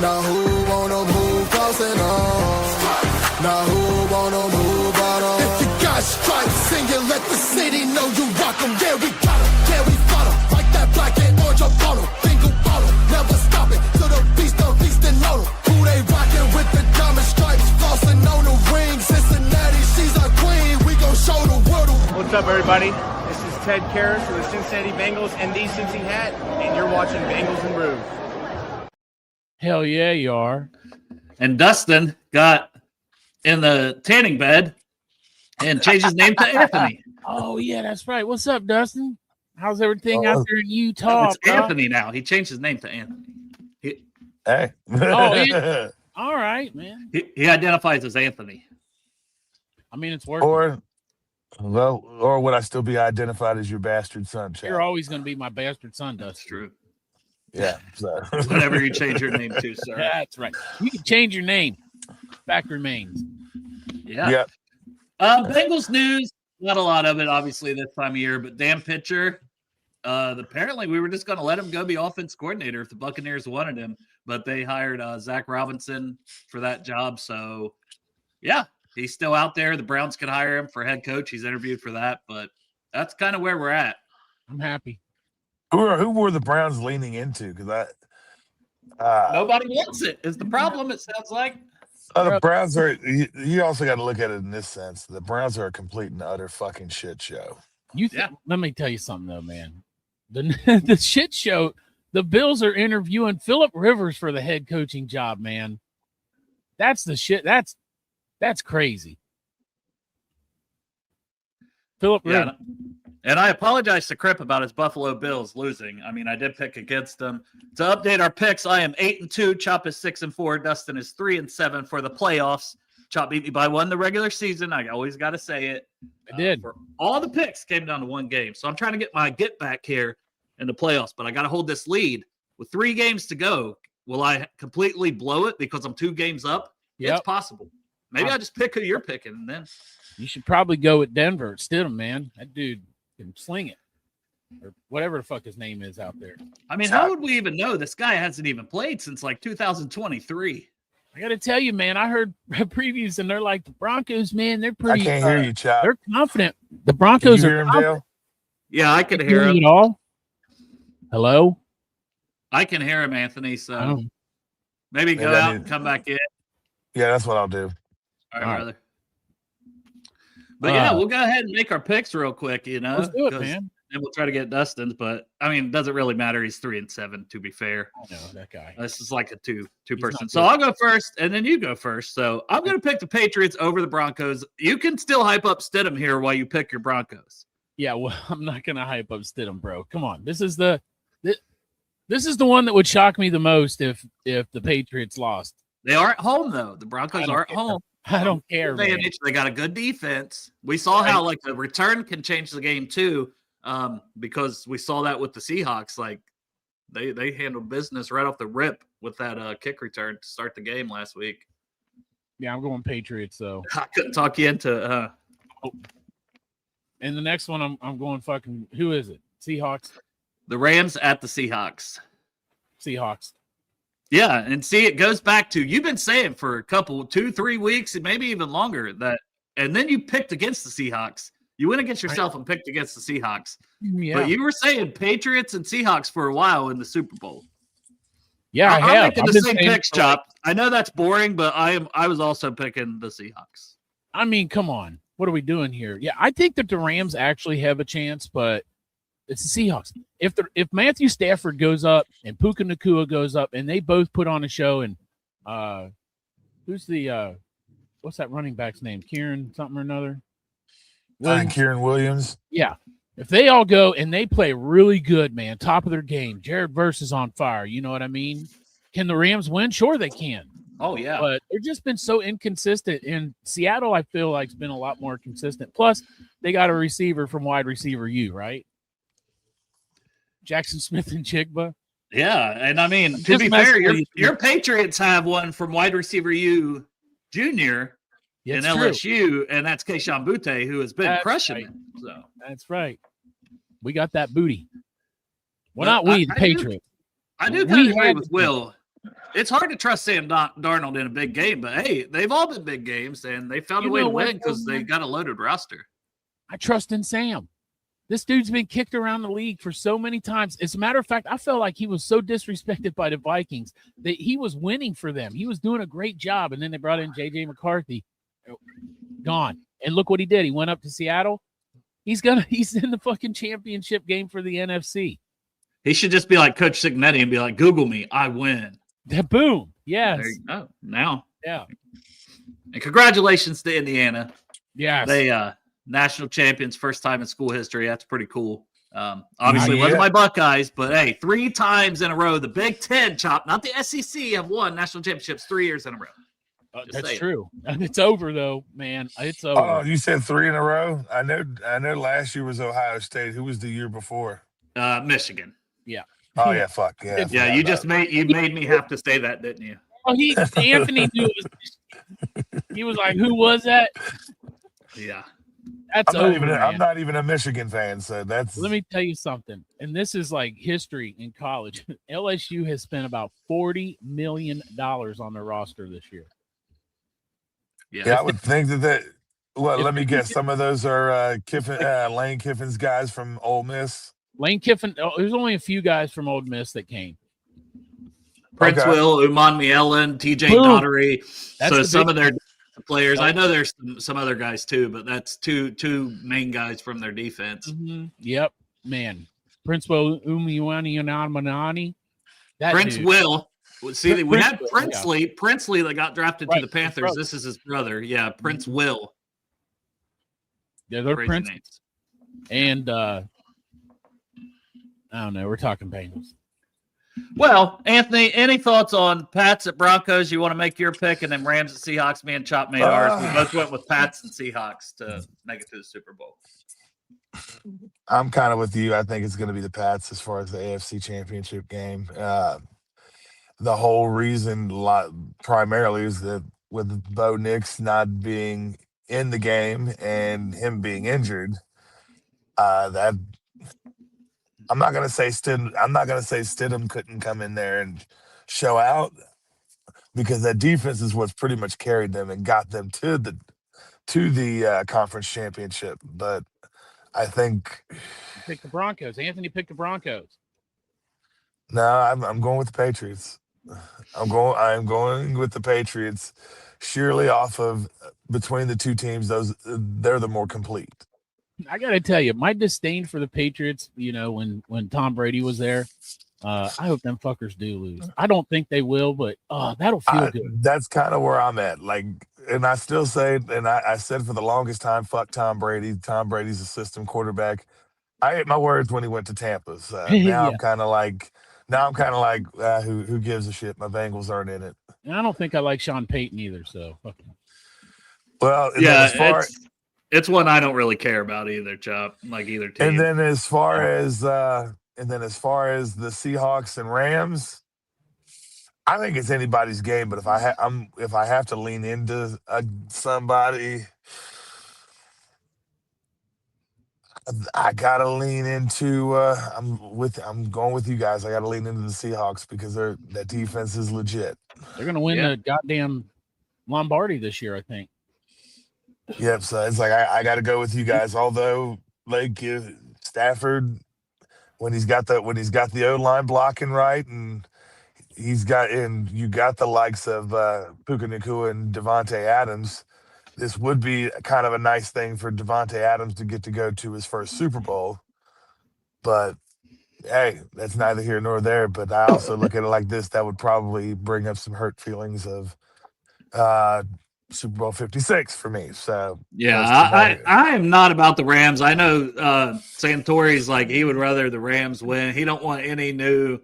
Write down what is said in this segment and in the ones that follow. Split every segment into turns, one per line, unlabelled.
Now who wanna move crossing on? Now who wanna move out on? If you got stripes and you let the city know you rock 'em, yeah we got 'em, yeah we fought 'em. Like that black and orange up on 'em, bingo ball 'em, never stop it. To the beast and know 'em. Who they rockin' with the diamond stripes, flossing on the ring. Cincinnati, she's our queen, we gon' show the world.
What's up, everybody? This is Ted Karras for the Cincinnati Bengals and the Cincy Hat, and you're watching Bengals and Brews.
Hell yeah, you are.
And Dustin got in the tanning bed and changed his name to Anthony.
Oh, yeah, that's right. What's up, Dustin? How's everything out there in Utah?
It's Anthony now. He changed his name to Anthony.
Hey.
All right, man.
He identifies as Anthony.
I mean, it's working.
Or would I still be identified as your bastard son, Chad?
You're always going to be my bastard son, Dustin.
That's true.
Yeah. So.
Whatever you change your name to, sir.
That's right. You can change your name. Fact remains.
Yeah.
Yep.
Bengals news. Not a lot of it, obviously, this time of year, but damn pitcher. Apparently, we were just going to let him go be offense coordinator if the Buccaneers wanted him, but they hired Zach Robinson for that job. So, yeah, he's still out there. The Browns could hire him for head coach. He's interviewed for that, but that's kind of where we're at.
I'm happy.
Who were the Browns leaning into? Because
nobody wants it. Is the problem? It sounds like.
The Browns are. You also got to look at it in this sense. The Browns are a complete and utter fucking shit show.
Let me tell you something though, man. The shit show. The Bills are interviewing Phillip Rivers for the head coaching job, man. That's the shit. That's crazy. Phillip Rivers.
And I apologize to Crip about his Buffalo Bills losing. I mean, I did pick against them. To update our picks, I am 8-2. Chop is 6-4. Dustin is 3-7 for the playoffs. Chop beat me by 1 the regular season. I always got to say it.
I did.
For all the picks came down to one game. So I'm trying to get my get back here in the playoffs, but I got to hold this lead with 3 games to go. Will I completely blow it because I'm 2 games up?
Yep.
It's possible. Maybe I just pick who you're picking, and then
you should probably go with Denver at Stidham, man. That dude can sling it, or whatever the fuck his name is out there.
I mean, how would we even know? This guy hasn't even played since like 2023.
I got to tell you, man, I heard previews and they're like, the Broncos, man, they're pretty.
I can't hear you, Chop.
They're confident. The Broncos
can you hear
are
him,
confident.
Dale?
Yeah, I can hear him.
At all? Hello?
I can hear him, Anthony. So maybe go out and come back in.
Yeah, that's what I'll do.
All right, brother. But yeah, we'll go ahead and make our picks real quick,
Let's do it, man.
And we'll try to get Dustin's, but I mean, it doesn't really matter. He's 3-7, to be fair.
I know that guy.
This is like a two person. So I'll go first, and then you go first. So I'm going to pick the Patriots over the Broncos. You can still hype up Stidham here while you pick your Broncos.
Yeah, well, I'm not going to hype up Stidham, bro. Come on, this is the one that would shock me the most if the Patriots lost.
They are at home though. The Broncos are at home.
I don't care.
They got a good defense. We saw how like the return can change the game too, because we saw that with the Seahawks. Like they handled business right off the rip with that kick return to start the game last week.
Yeah, I'm going Patriots though.
I couldn't talk you into.
And the next one, I'm going fucking. Who is it? Seahawks.
The Rams at the Seahawks.
Seahawks.
Yeah, and see, it goes back to you've been saying for a couple, 2-3 weeks, and maybe even longer that, and then you picked against the Seahawks. You went against yourself and picked against the Seahawks.
Yeah.
But you were saying Patriots and Seahawks for a while in the Super Bowl.
Yeah,
I'm making the same picks, Chop. I know that's boring, but I was also picking the Seahawks.
I mean, come on. What are we doing here? Yeah, I think that the Rams actually have a chance, but it's the Seahawks. If Matthew Stafford goes up and Puka Nacua goes up and they both put on a show, and who's the what's that running back's name? Kieran something or another?
Kieran Williams.
Yeah. If they all go and they play really good, man, top of their game, Jared Verse is on fire. You know what I mean? Can the Rams win? Sure they can.
Oh, yeah.
But they've just been so inconsistent. In Seattle, I feel like it's been a lot more consistent. Plus, they got a receiver from wide receiver U, right? Jackson Smith and Jigba.
Yeah, and I mean, to be fair, your Patriots have one from wide receiver U Junior in LSU, and that's Keyshawn Butte, who has been crushing it. So
that's right. We got that booty. Well, not we, the Patriots.
I do kind of agree with Will. It's hard to trust Sam Darnold in a big game, but hey, they've all been big games, and they found a way to win because they got a loaded roster.
I trust in Sam. This dude's been kicked around the league for so many times. As a matter of fact, I felt like he was so disrespected by the Vikings that he was winning for them. He was doing a great job, and then they brought in J.J. McCarthy. Gone. And look what he did. He went up to Seattle. He's in the fucking championship game for the NFC.
He should just be like Coach Signetti and be like, Google me, I win.
Boom. Yes.
There you go. Now.
Yeah.
And congratulations to Indiana.
Yes.
They national champions, first time in school history. That's pretty cool. Obviously, wasn't my Buckeyes, but hey, 3 times in a row, the Big Ten, Chop, not the SEC, have won national championships 3 years in a row.
That's true. It's over though, man. It's over.
Oh, you said 3 in a row? I know last year was Ohio State. Who was the year before?
Michigan.
Yeah.
Oh yeah, fuck. Yeah.
Yeah, you just made me have to say that, didn't you?
Oh, Anthony knew it was. He was like, "Who was that?"
Yeah.
That's
I'm not even a Michigan fan, so that's.
Let me tell you something, and this is like history in college. LSU has spent about $40 million on their roster this year.
Yeah, I would think that. Well, let me guess. Some of those are Lane Kiffin's guys from Ole Miss.
Lane Kiffin. There's only a few guys from Ole Miss that came.
Prince Will, Uman Mielen, TJ Daughtery. So some of their players. I know there's some other guys too, but that's two main guys from their defense.
Mm-hmm. Yep, man. Prince Will, Umanani.
Prince Will. See, we had Princely. Yeah. Princely that got drafted to the Panthers. This is his brother. Yeah, Prince Will.
Yeah, they're
Crazy
Prince.
Names.
And I don't know. We're talking Bengals.
Well, Anthony, any thoughts on Pats at Broncos? You want to make your pick, and then Rams at Seahawks. Me and Chop made ours. We both went with Pats and Seahawks to make it to the Super Bowl.
I'm kind of with you. I think it's going to be the Pats as far as the AFC Championship game. The whole reason, primarily, is that with Bo Nix not being in the game and him being injured, that. I'm not gonna say Stidham couldn't come in there and show out, because that defense is what's pretty much carried them and got them to the conference championship. But I think
pick the Broncos. Anthony picked the Broncos.
No, I'm going with the Patriots. I'm going with the Patriots, surely off of between the two teams. They're the more complete.
I got to tell you, my disdain for the Patriots, when Tom Brady was there, I hope them fuckers do lose. I don't think they will, but that'll feel good.
That's kind of where I'm at. And I still say, and I said for the longest time, fuck Tom Brady. Tom Brady's a system quarterback. I ate my words when he went to Tampa. So now I'm kind of like, who gives a shit? My Bengals aren't in it.
And I don't think I like Sean Payton either. So,
well,
yeah, it's one I don't really care about either, Chop. Like either team.
And then as far as the Seahawks and Rams, I think it's anybody's game. But if I have to lean into somebody, I gotta lean into. I'm going with you guys. I gotta lean into the Seahawks because that defense is legit.
They're gonna win the goddamn Lombardi this year, I think.
Yep. So it's like I got to go with you guys. Although, Stafford, when he's got the O-line blocking right, and you got the likes of Puka Nacua and Devontae Adams, this would be kind of a nice thing for Devontae Adams to get to go to his first Super Bowl. But hey, that's neither here nor there. But I also look at it like this: that would probably bring up some hurt feelings of Super Bowl 56 for me. So
yeah, I am not about the Rams. I know Santori's like he would rather the Rams win. He don't want any new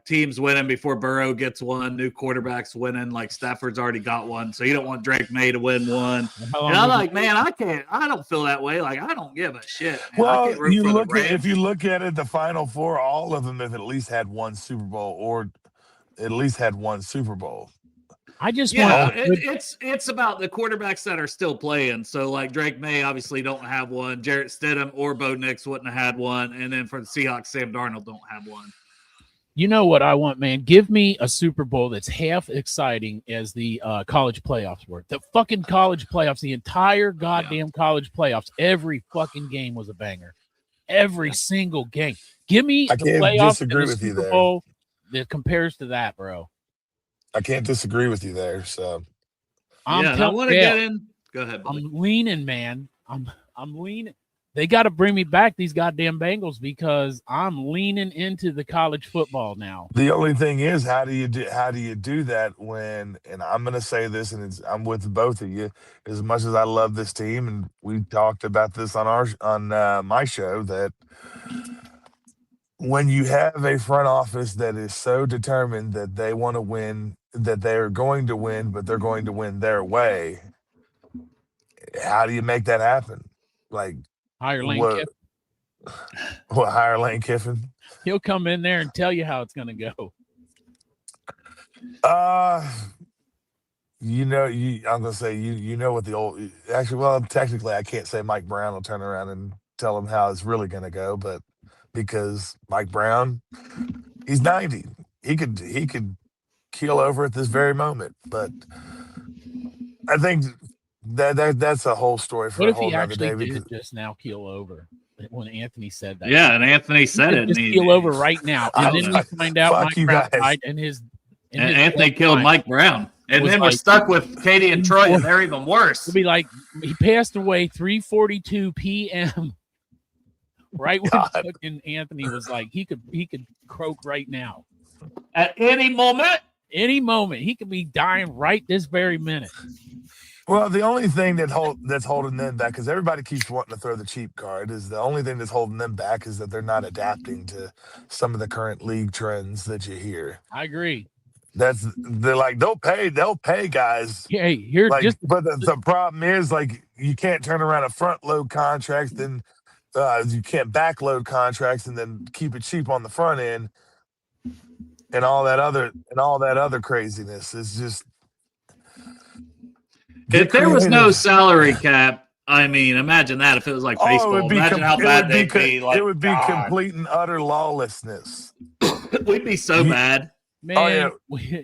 teams winning before Burrow gets one, new quarterbacks winning. Like Stafford's already got one, so you don't want Drake May to win one. And I'm like, man, I don't feel that way. Like I don't give a shit. Man.
Well, if you look at it, the Final Four, all of them have at least had one Super Bowl or at least had one Super Bowl.
I just
it's about the quarterbacks that are still playing. So Drake May obviously don't have one. Jarrett Stidham or Bo Nix wouldn't have had one. And then for the Seahawks, Sam Darnold don't have one.
You know what I want, man? Give me a Super Bowl that's half exciting as the college playoffs were. The fucking college playoffs, the entire goddamn college playoffs, every fucking game was a banger. Every single game. Give me
I
the
can't
playoffs and
disagree
the
with you
Super
there.
Bowl that compares to that, bro.
I can't disagree with you there. So
I'm
and I
telling
want to
you,
get in. Go ahead, buddy.
I'm leaning, man. I'm leaning. They got to bring me back, these goddamn Bengals, because I'm leaning into the college football now.
the only thing is, how do you do that when? And I'm going to say this, and I'm with both of you. As much as I love this team, and we talked about this on my show, that when you have a front office that is so determined that they want to win, that they are going to win, but they're going to win their way, how do you make that happen? Like,
Hire Lane
what?
Kiffin.
What, hire Lane Kiffin?
He'll come in there and tell you how it's going to go.
I'm gonna say you know what the old actually. Well, technically, I can't say Mike Brown will turn around and tell him how it's really gonna go, but because Mike Brown, he's 90, he could keel over at this very moment. But I think that's a whole story for
What
a
if
whole
he
nother
actually
day.
did
Because
just now keel over when Anthony said that?
Yeah, and Anthony said it.
Just
And
keel over right now, and then we find out
fuck
Mike
you
Brown
guys.
died, and his
Anthony killed Mike Brown. And then we're
like,
stuck with Katie and Troy, and they're even worse.
It'll be like he passed away 3:42 p.m. right when fucking Anthony was like he could croak right now.
At any moment.
Any moment. He could be dying right this very minute.
Well, the only thing that's holding them back, because everybody keeps wanting to throw the cheap card, is the only thing that's holding them back is that they're not adapting to some of the current league trends that you hear.
I agree.
They're like they'll pay guys.
Hey, here
like,
just
but the problem is, like, you can't turn around a front load contract, then you can't back load contracts and then keep it cheap on the front end, and all that other craziness is just.
If there was no salary cap, I mean, imagine that if it was like baseball. Imagine how bad they'd be. Like,
it would be complete and utter lawlessness.
We'd be so bad.
Man,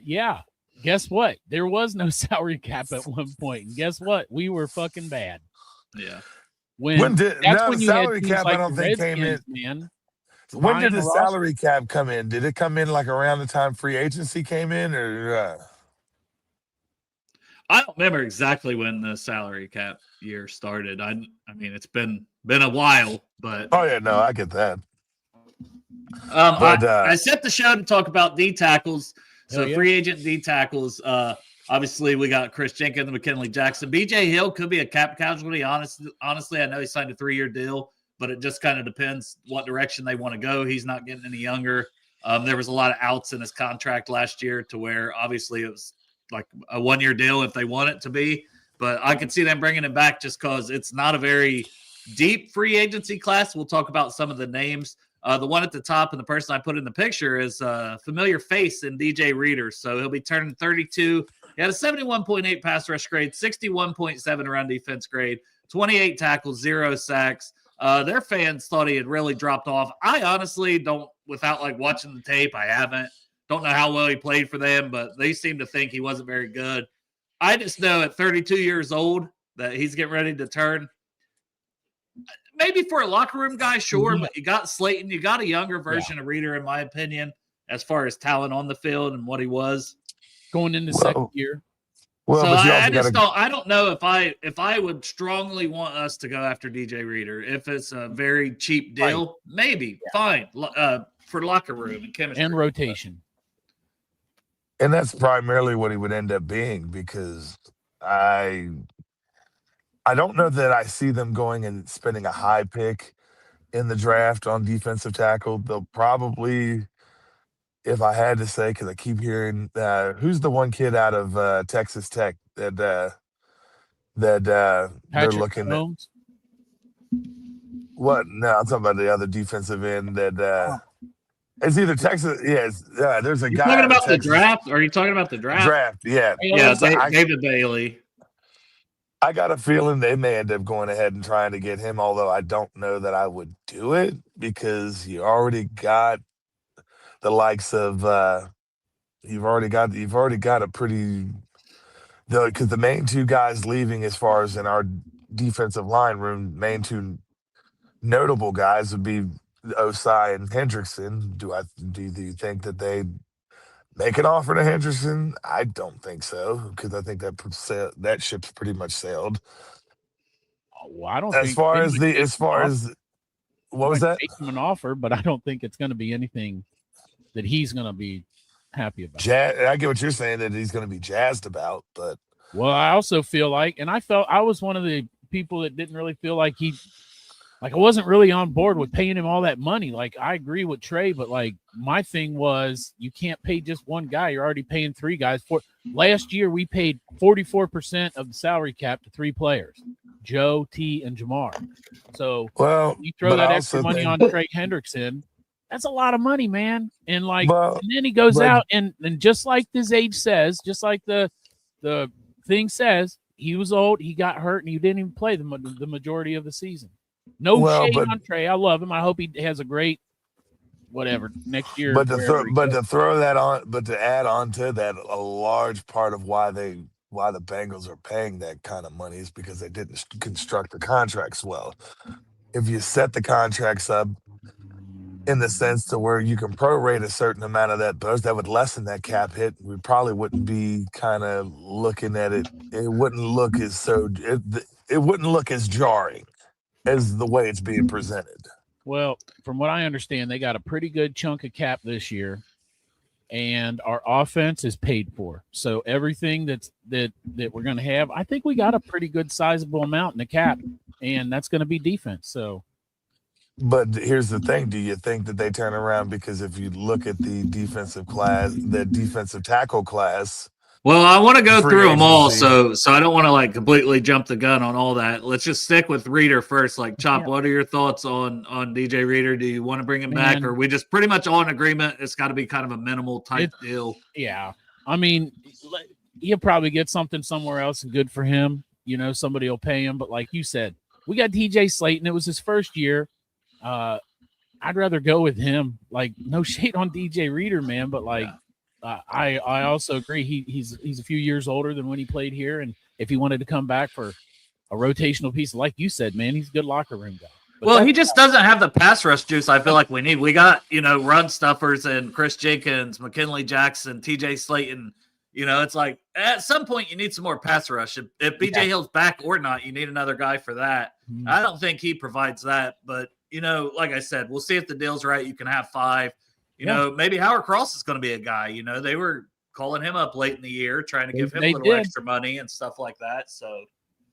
yeah. Guess what? There was no salary cap at one point. And guess what? We were fucking bad.
Yeah.
When did the salary cap?
Like
I don't think came in.
Man.
When did the salary cap come in? Did it come in like around the time free agency came in, or?
I don't remember exactly when the salary cap year started. I mean, it's been a while, but
oh yeah, no, I get that.
I set the show to talk about D tackles. So free agent D tackles. Obviously, we got Chris Jenkins, McKinley Jackson, BJ Hill could be a cap casualty. Honestly, I know he signed a 3-year deal, but it just kind of depends what direction they want to go. He's not getting any younger. There was a lot of outs in his contract last year, to where obviously it was like a 1-year deal if they want it to be. But I could see them bringing him back just because it's not a very deep free agency class. We'll talk about some of the names. The one at the top and the person I put in the picture is a familiar face in DJ Reader. So he'll be turning 32. He had a 71.8 pass rush grade, 61.7 run defense grade, 28 tackles, 0 sacks. Their fans thought he had really dropped off. I honestly don't, without like watching the tape, I haven't. Don't know how well he played for them, but they seem to think he wasn't very good. I just know at 32 years old that he's getting ready to turn. Maybe for a locker room guy, sure, but you got Slayton. You got a younger version of Reader, in my opinion, as far as talent on the field and what he was.
Going into second year.
Well,
so I don't know if I would strongly want us to go after DJ Reader. If it's a very cheap deal, maybe, fine, for locker room and chemistry.
And rotation.
And that's primarily what he would end up being, because I don't know that I see them going and spending a high pick in the draft on defensive tackle. They'll probably, if I had to say, because I keep hearing, who's the one kid out of Texas Tech that they're looking
Holmes?
at? What? No, I'm talking about the other defensive end that. It's either Texas. Yeah, there's a guy.
Talking about the draft? Are you talking about the draft?
Draft, yeah.
Yeah, David Bailey.
I got a feeling they may end up going ahead and trying to get him, although I don't know that I would do it, because you already got the likes of you've already got a pretty because the main two guys leaving as far as in our defensive line room, main two notable guys would be Osai and Hendrickson. Do you think that they make an offer to Hendrickson? I don't think so because I think that ship's pretty much sailed.
Well, I don't
As
think
far
they
as
might
the
make
as
him an
far
offer.
as
They
what was
might
that?
make him an offer, but I don't think it's going to be anything that he's going to be happy about.
I get what you're saying that he's going to be jazzed about, but
Well, I also feel like, and I was one of the people that didn't really feel like I wasn't really on board with paying him all that money. Like, I agree with Trey, but like my thing was you can't pay just one guy. You're already paying three guys. Last year, we paid 44% of the salary cap to three players, Joe, T, and Jamar. So you throw
but
that
I
extra
also
money
think,
on Trey Hendrickson. That's a lot of money, man. And like,
well,
and then he goes
but
out and just like this age says, just like the thing says, he was old, he got hurt, and he didn't even play the majority of the season. No
well,
shade
but
on Trey. I love him. I hope he has a great whatever next year.
but
Wherever he
but
goes.
to throw that on, but to add on to that, a large part of why the Bengals are paying that kind of money is because they didn't construct the contracts well. If you set the contracts up in the sense to where you can prorate a certain amount of that would lessen that cap hit. We probably wouldn't be kind of looking at it. It wouldn't look it wouldn't look as jarring as the way it's being presented.
Well, from what I understand, they got a pretty good chunk of cap this year, and our offense is paid for. So everything that we're going to have, I think we got a pretty good sizable amount in the cap, and that's going to be defense. So.
But here's the thing: do you think that they turn around? Because if you look at the defensive tackle class,
Well, I want to go
free
through them all,
agency,
so I don't want to like completely jump the gun on all that. Let's just stick with Reader first. Like, Chop,
Yeah.
what are your thoughts on DJ Reader? Do you want to bring him back, or are we just pretty much all in agreement? It's got to be kind of a minimal type deal.
Yeah, I mean, he'll probably get something somewhere else, and good for him. You know, somebody will pay him. But like you said, we got DJ Slayton. It was his first year. I'd rather go with him. Like, no shade on DJ Reader, man, but like, I also agree. He's a few years older than when he played here, and if he wanted to come back for a rotational piece, like you said, man, he's a good locker room guy. But
well, he just doesn't have the pass rush juice I feel like we need. We got, run stuffers and Chris Jenkins, McKinley Jackson, TJ Slayton. It's like at some point you need some more pass rush. If BJ Hill's back or not, you need another guy for that. Mm-hmm. I don't think he provides that, but like I said, we'll see if the deal's right. You can have 5. Maybe Howard Cross is going to be a guy. They were calling him up late in the year, trying to give him a little extra money and stuff like that. So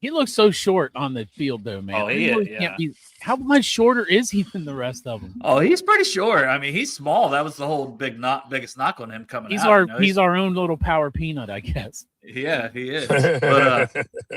he looks so short on the field, though, man.
Oh,
can't be. How much shorter is he than the rest of them?
Oh, he's pretty short. I mean, he's small. That was the whole biggest knock on him coming out.
He's our own little power peanut, I guess.
Yeah, he is. But,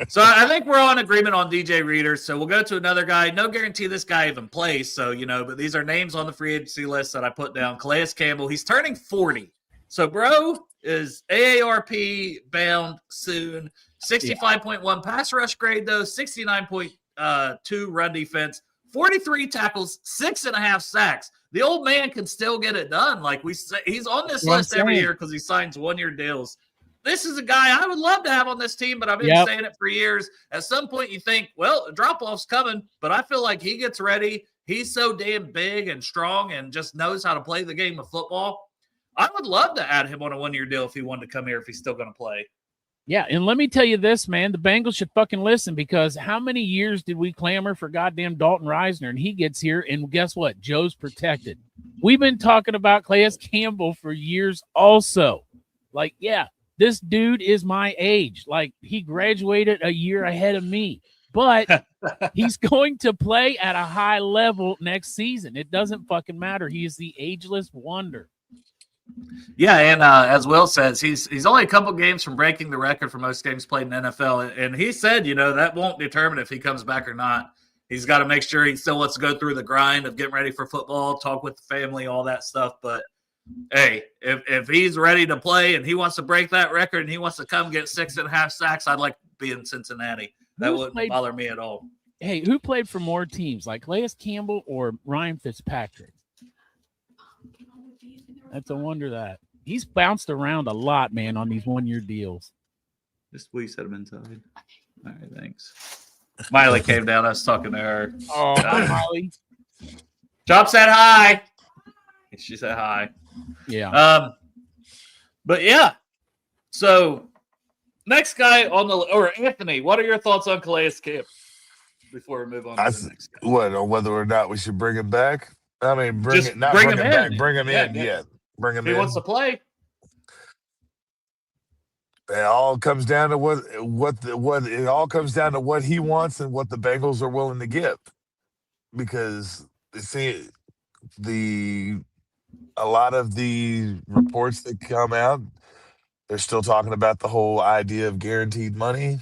so I think we're all in agreement on DJ Reader. So we'll go to another guy. No guarantee this guy even plays. So, but these are names on the free agency list that I put down. Calais Campbell, he's turning 40. So, bro is AARP bound soon. 65.1 pass rush grade, though. 69.2 run defense. 43 tackles, 6.5 sacks. The old man can still get it done. Like we say, he's on this list every year because he signs 1-year deals. This is a guy I would love to have on this team, but I've been saying it for years. At some point, you think, well, a drop-off's coming, but I feel like he gets ready. He's so damn big and strong and just knows how to play the game of football. I would love to add him on a 1-year deal if he wanted to come here, if he's still going to play.
Yeah, and let me tell you this, man. The Bengals should fucking listen, because how many years did we clamor for goddamn Dalton Reisner, and he gets here, and guess what? Joe's protected. We've been talking about Calais Campbell for years also. Like, yeah, this dude is my age. Like, he graduated a year ahead of me, but he's going to play at a high level next season. It doesn't fucking matter. He is the ageless wonder.
Yeah, and as Will says, he's only a couple games from breaking the record for most games played in the NFL. And he said, that won't determine if he comes back or not. He's got to make sure he still wants to go through the grind of getting ready for football, talk with the family, all that stuff. But, hey, if he's ready to play and he wants to break that record and he wants to come get 6.5 sacks, I'd like to be in Cincinnati. That wouldn't bother me at all.
Hey, who played for more teams, like Calais Campbell or Ryan Fitzpatrick? That's a wonder that he's bounced around a lot, man, on these 1-year deals.
Just we set him inside. All right, thanks. Miley came down. I was talking to her.
Oh, hi, Molly.
Chop said hi. She said hi.
Yeah.
But yeah. So next guy on the or Anthony, what are your thoughts on Calais Camp before we move on to the next guy?
What, on whether or not we should bring him back? I mean, bring
Just
it, not
bring
bring
him
him back,
in.
bring him
Yeah,
in.
yeah.
Yeah, bring him
If he
in.
wants to play.
It all comes down to what it all comes down to what he wants and what the Bengals are willing to give. Because see, a lot of the reports that come out, they're still talking about the whole idea of guaranteed money.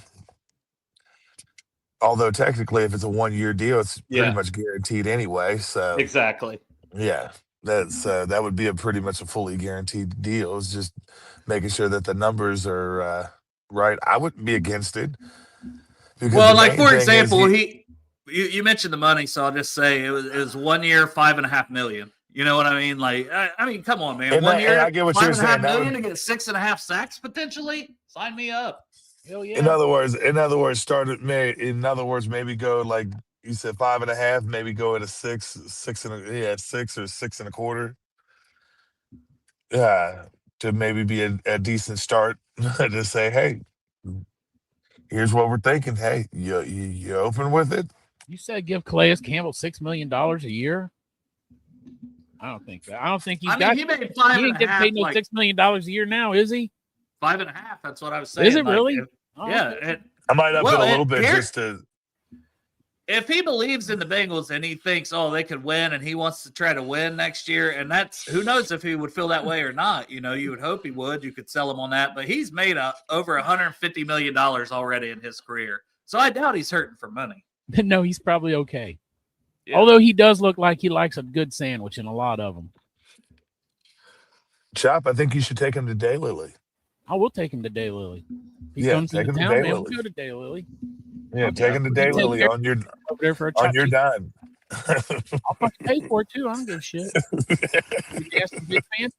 Although technically, if it's a 1-year deal, it's pretty much guaranteed anyway. So
Exactly.
yeah, that would be pretty much a fully guaranteed deal. It's just making sure that the numbers are right. I wouldn't be against it.
Well, like for example, you mentioned the money, so I'll just say it was 1 year, $5.5 million. You know what I mean? Like, I mean, come on, man.
And
1 year,
I get what you're saying.
$5.5 million to get 6.5 sacks potentially. Sign me up.
Hell yeah.
In other words, maybe go like you said, 5.5, maybe go at a 6 or 6.25. Yeah, to maybe be a decent start to say, hey, here's what we're thinking. Hey, you open with it?
You said give Calais Campbell $6 million a year. I don't think that. I don't think
he made 5.5.
He ain't getting paid no $6 million a year now, is he?
5.5. That's what I was saying.
Is it really?
Yeah.
I might up it a little bit just to.
If he believes in the Bengals and he thinks, oh, they could win, and he wants to try to win next year, and that's who knows if he would feel that way or not. You know, you would hope he would. You could sell him on that, but he's made over $150 million already in his career, so I doubt he's hurting for money.
No, he's probably okay.
Yeah.
Although he does look like he likes a good sandwich in a lot of them.
Chop, I think you should take him to Daylily.
I will take him to Daylily. He
Yeah,
comes
take
into
him to
town, man.
Daylily.
We'll go to Daylily.
Yeah, take him to Daylily on your
over there for a
dime.
I'll fucking pay for it too. I don't give a shit. Big ass and big fancy.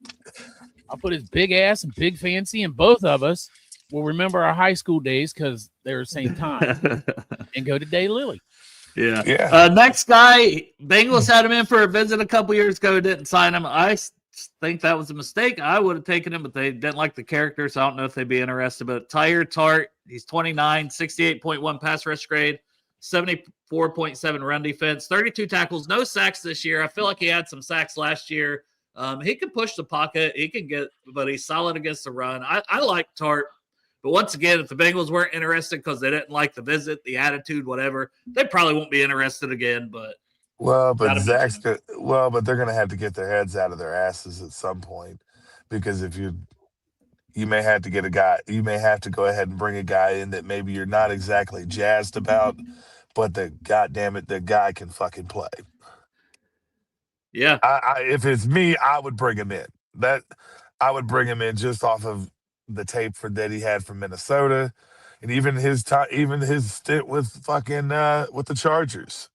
I'll put his big ass and big fancy, and both of us will remember our high school days because they're the same time, and go to Daylily.
Yeah. Next guy, Bengals had him in for a visit a couple years ago. Didn't sign him. I think that was a mistake. I would have taken him, but they didn't like the character, so I don't know if they'd be interested. But Tyre Tart, he's 29, 68.1 pass rush grade, 74.7 run defense, 32 tackles, no sacks this year. I feel like he had some sacks last year. He can push the pocket. He can get, but he's solid against the run. I like Tart. But once again, if the Bengals weren't interested because they didn't like the visit, the attitude, whatever, they probably won't be interested again. But
but they're going to have to get their heads out of their asses at some point, because if you may have to get a guy, you may have to go ahead and bring a guy in that maybe you're not exactly jazzed about, but the guy can fucking play.
Yeah,
if it's me, I would bring him in. I would bring him in just off of the tape that he had from Minnesota, and even his stint with fucking with the Chargers.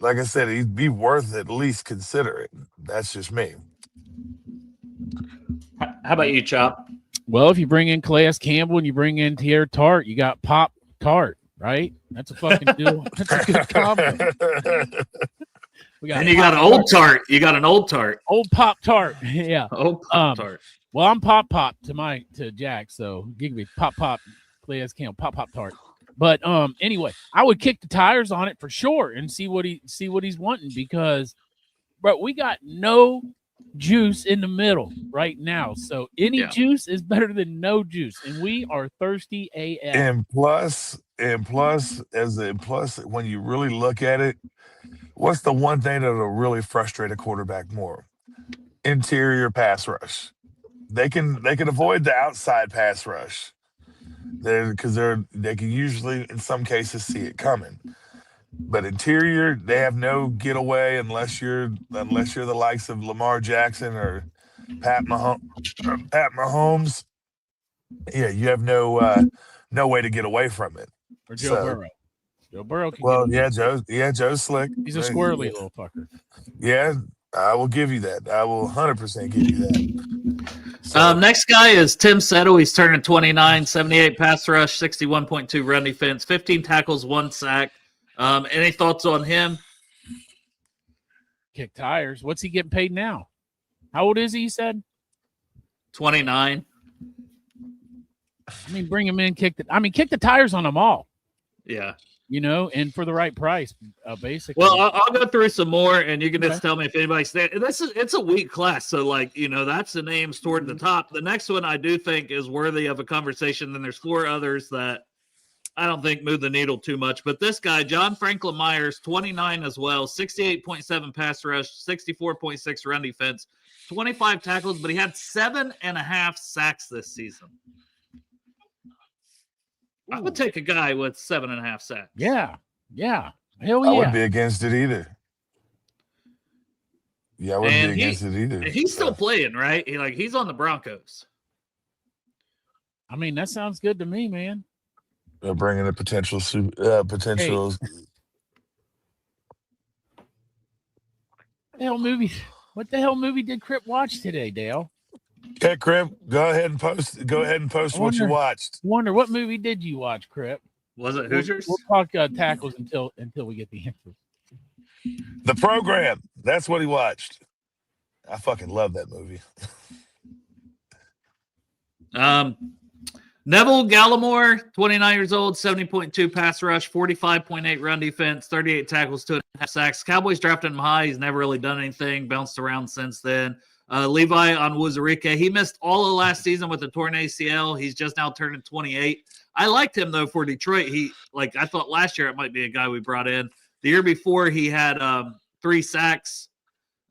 Like I said, he'd be worth at least considering. That's just me.
How about you, Chop?
Well, if you bring in Calais Campbell and you bring in Tyre Tart, you got Pop Tart, right? That's a fucking deal. That's a good combo.
And you got an old Tart. You got an old Tart.
Old Pop Tart. Yeah.
Old Pop Tart.
Well, I'm Pop to Jack, so give me Pop Calais Campbell, Pop Tart. But anyway, I would kick the tires on it for sure and see what he's wanting, because we got no juice in the middle right now. So any juice is better than no juice, and we are thirsty AF.
And plus, when you really look at it, what's the one thing that'll really frustrate a quarterback more? Interior pass rush. They can avoid the outside pass rush, because they can usually in some cases see it coming. But interior, they have no getaway unless you're the likes of Lamar Jackson or Pat Mahomes. Yeah, you have no way to get away from it.
Or Joe Burrow. Joe Burrow can
Joe's slick.
He's a squirrely little fucker.
Yeah, I will give you that. I will 100% give you that. So,
Next guy is Tim Settle. He's turning 29, 78 pass rush, 61.2 run defense, 15 tackles, 1 sack. Any thoughts on him?
Kick tires. What's he getting paid now? How old is he? You said
29.
I mean, bring him in. Kick the tires on them all.
Yeah.
And for the right price, basically.
Well, I'll go through some more, and you can just tell me if anybody's there. It's a weak class, so that's the names toward the top. The next one I do think is worthy of a conversation. Then there's 4 others that I don't think move the needle too much. But this guy, John Franklin Myers, 29 as well, 68.7 pass rush, 64.6 run defense, 25 tackles, but he had 7.5 sacks this season. I would take a guy with 7.5 sacks.
Yeah. Hell yeah.
I wouldn't be against it either. Yeah, I wouldn't be against it either.
He's still playing, right? He's on the Broncos.
I mean, that sounds good to me, man.
Bringing a potential.
Hey. What the hell movie did Crip watch today, Dale?
Okay, Crip, go ahead and post what you watched.
Wonder what movie did you watch, Crip?
Was it Hoosiers?
We'll talk tackles until we get the answer.
The Program. That's what he watched. I fucking love that movie.
Neville Gallimore, 29 years old, 70.2 pass rush, 45.8 run defense, 38 tackles, 2.5 sacks. Cowboys drafted him high. He's never really done anything, bounced around since then. Levi Onwuzurike, he missed all of last season with a torn ACL. He's just now turning 28. I liked him, though, for Detroit. I thought last year it might be a guy we brought in. The year before, he had 3 sacks.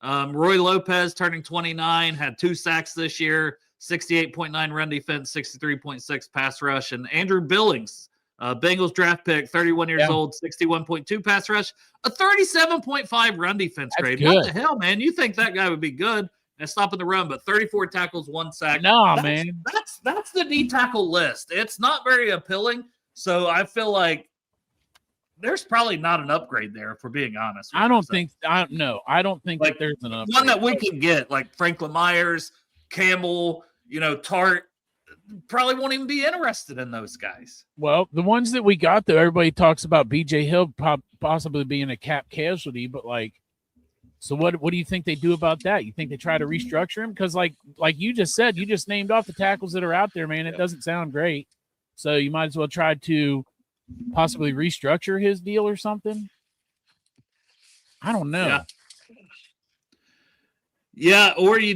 Roy Lopez, turning 29, had 2 sacks this year. 68.9 run defense, 63.6 pass rush. And Andrew Billings, Bengals draft pick, 31 years old, 61.2 pass rush, a 37.5 run defense grade.
Good.
What the hell, man? You think that guy would be good at stopping the run, but 34 tackles, 1 sack.
Man.
That's the D tackle list. It's not very appealing. So I feel like there's probably not an upgrade there, if we're being honest.
I don't think that there's an upgrade.
One that we can get, like Franklin Myers, Campbell, Tart, probably won't even be interested in those guys.
Well, the ones that we got, though, everybody talks about B.J. Hill possibly being a cap casualty, but so what do you think they do about that? You think they try to restructure him? Because like you just said, you just named off the tackles that are out there, man. It doesn't sound great. So you might as well try to possibly restructure his deal or something. I don't know.
Yeah, or you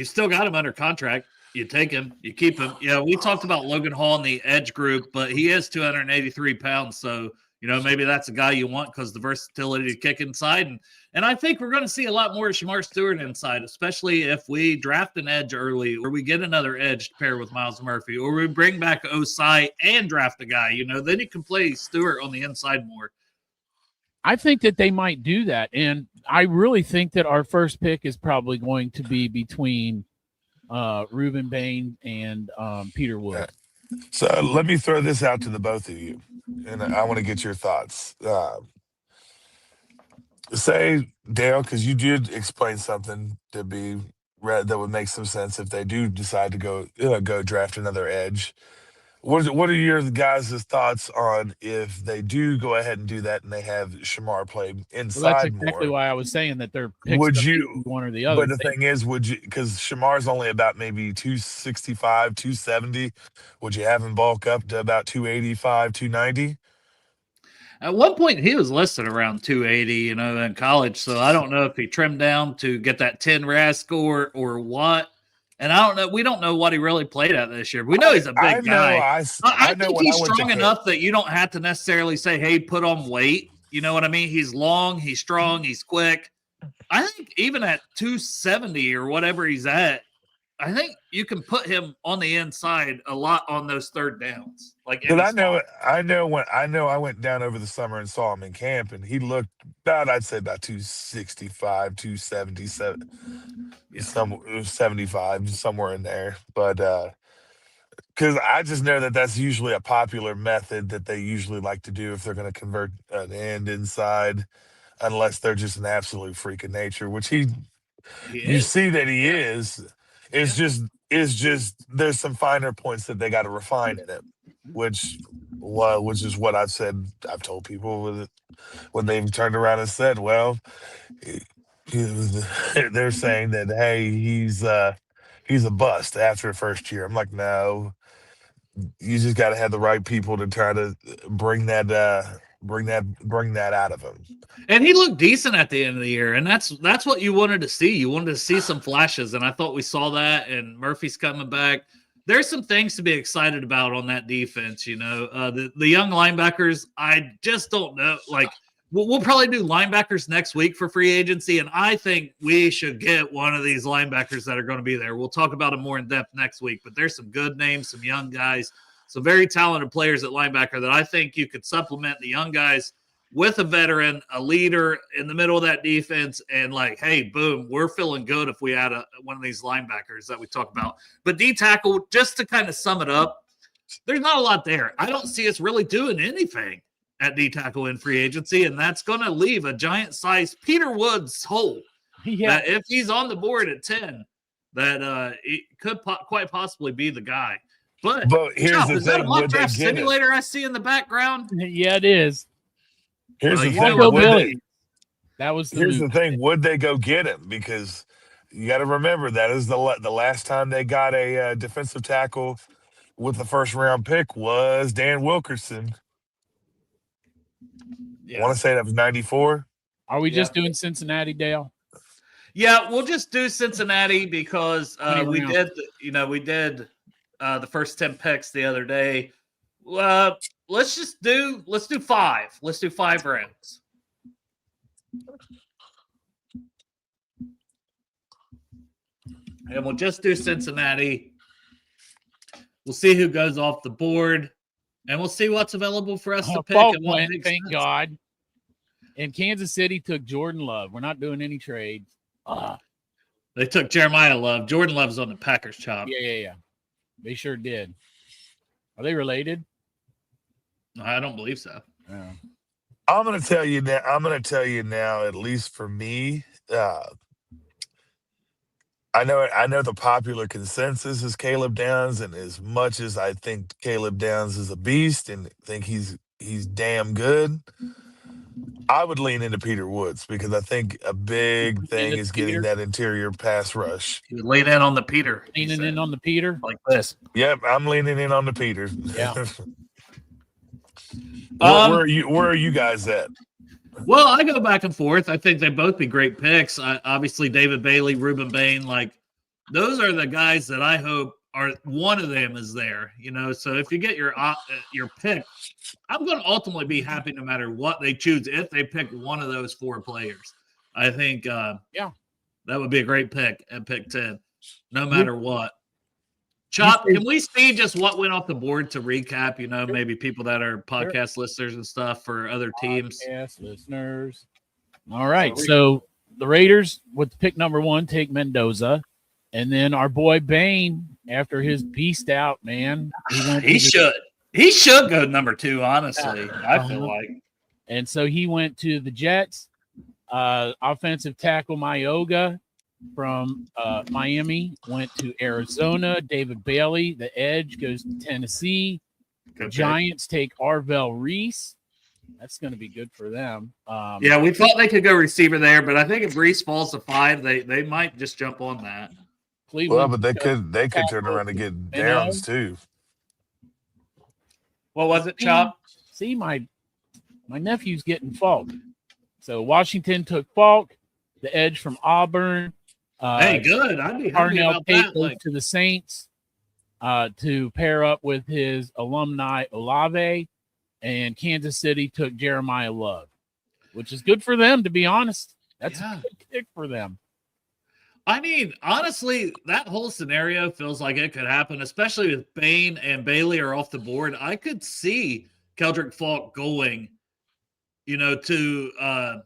still got him under contract. You take him, you keep him. Yeah, we talked about Logan Hall in the edge group, but he is 283 pounds. So, maybe that's a guy you want because the versatility to kick inside. And I think we're going to see a lot more of Shamar Stewart inside, especially if we draft an edge early or we get another edge to pair with Miles Murphy or we bring back Osai and draft a guy, then you can play Stewart on the inside more.
I think that they might do that. And I really think that our first pick is probably going to be between Reuben Bain and Peter Wood.
So let me throw this out to the both of you, and I want to get your thoughts. Say, Dale, because you did explain something that would make some sense if they do decide to go draft another edge. What are your guys' thoughts on if they do go ahead and do that and they have Shamar play inside more?
That's exactly why I was saying that they're picks one or the other.
But the thing is, because Shamar's only about maybe 265, 270, would you have him bulk up to about 285, 290?
At one point, he was listed around 280, in college. So I don't know if he trimmed down to get that 10 RAS score or what. And I don't know. We don't know what he really played at this year. We know he's a big guy. I think he's strong enough that you don't have to necessarily say, hey, put on weight. You know what I mean? He's long, he's strong, he's quick. I think even at 270 or whatever he's at, I think you can put him on the inside a lot on those third downs.
Because I went down over the summer and saw him in camp, and he looked I'd say about 265, 277, 75, somewhere in there. But because I just know that that's usually a popular method that they usually like to do if they're going to convert an end inside. unless they're just an absolute freak of nature, which you
is.
see that he
Yeah.
is. It's just there's some finer points that they got to refine in it, which which is what I've told people with it when they've turned around and said, well, he- they're saying that, hey, he's a bust after the first year. I'm like, no, you just got to have the right people to try to bring that out of him.
And he looked decent at the end of the year, and that's what you wanted to see. You wanted to see some flashes, and I thought we saw that. And Murphy's coming back. There's some things to be excited about on that defense. The young linebackers. I just don't know. Like we'll probably do linebackers next week for free agency, and I think we should get one of these linebackers that are going to be there. We'll talk about them more in depth next week. But there's some good names, some young guys, some very talented players at linebacker that I think you could supplement the young guys with a veteran, a leader in the middle of that defense, and like, hey, boom, we're feeling good if we add one of these linebackers that we talk about. But D-tackle, just to kind of sum it up, there's not a lot there. I don't see us really doing anything at D-tackle in free agency, and that's going to leave a giant-sized Peter Woods hole.
Yeah.
That if he's on the board at 10, that it could quite possibly be the guy. But
here's the
is that a
thing:
mock
would they
draft
get it?
simulator I see in the background?
Yeah, it is.
Here's the
You
thing:
Go
would
Billy.
they,
That was the
here's
move.
the thing: would they go get him? Because you got to remember that is the last time they got a defensive tackle with the first round pick was Dan Wilkerson. I want to say that was 94.
Are we just doing Cincinnati, Dale?
Yeah, we'll just do Cincinnati because we
rounds?
did the first 10 picks the other day. Let's do 5. Let's do 5 rounds. And we'll just do Cincinnati. We'll see who goes off the board, and we'll see what's available for us to pick.
Falk
And what
went,
makes
thank
sense.
God. And Kansas City took Jordan Love. We're not doing any trades.
They took Jeremiah Love. Jordan Love's on the Packers chop.
Yeah. They sure did. Are they related?
I don't believe so.
Yeah.
I'm going to tell you now. At least for me, I know the popular consensus is Caleb Downs, and as much as I think Caleb Downs is a beast and think he's damn good, I would lean into Peter Woods because I think a big thing is getting that interior pass rush.
You would lean in on the Peter.
Leaning in on the Peter?
Like this.
Yep, I'm leaning in on the Peter.
Yeah.
Where are you guys at?
Well, I go back and forth. I think they both be great picks. Obviously, David Bailey, Reuben Bain, like those are the guys that I hope are one of them is there. So if you get your pick, I'm going to ultimately be happy no matter what they choose if they pick one of those 4 players. I think that would be a great pick at pick 10, no matter what. Chop, can we see just what went off the board to recap, maybe people that are podcast listeners and stuff for other teams?
Podcast listeners. All right. So the Raiders with pick number 1 take Mendoza. And then our boy Bain, after his beast out, man. He
should go number 2, honestly. I feel like.
And so he went to the Jets. Offensive tackle Mayoga from Miami went to Arizona. David Bailey, the edge, goes to Tennessee. The Giants take Arvell Reese. That's going to be good for them.
Yeah, we thought they could go receiver there, but I think if Reese falls to 5, they might just jump on that.
Well, but they could turn around and get Downs too.
What was it, Chop?
See, my nephew's getting Falk. So Washington took Falk, the edge from Auburn.
Hey, good. I'd be happy
Parnell
about
Tate
that.
goes to the Saints to pair up with his alumni Olave, and Kansas City took Jeremiah Love, which is good for them, to be honest. That's a good pick for them.
I mean, honestly, that whole scenario feels like it could happen, especially with Bain and Bailey are off the board. I could see Keldrick Falk going, to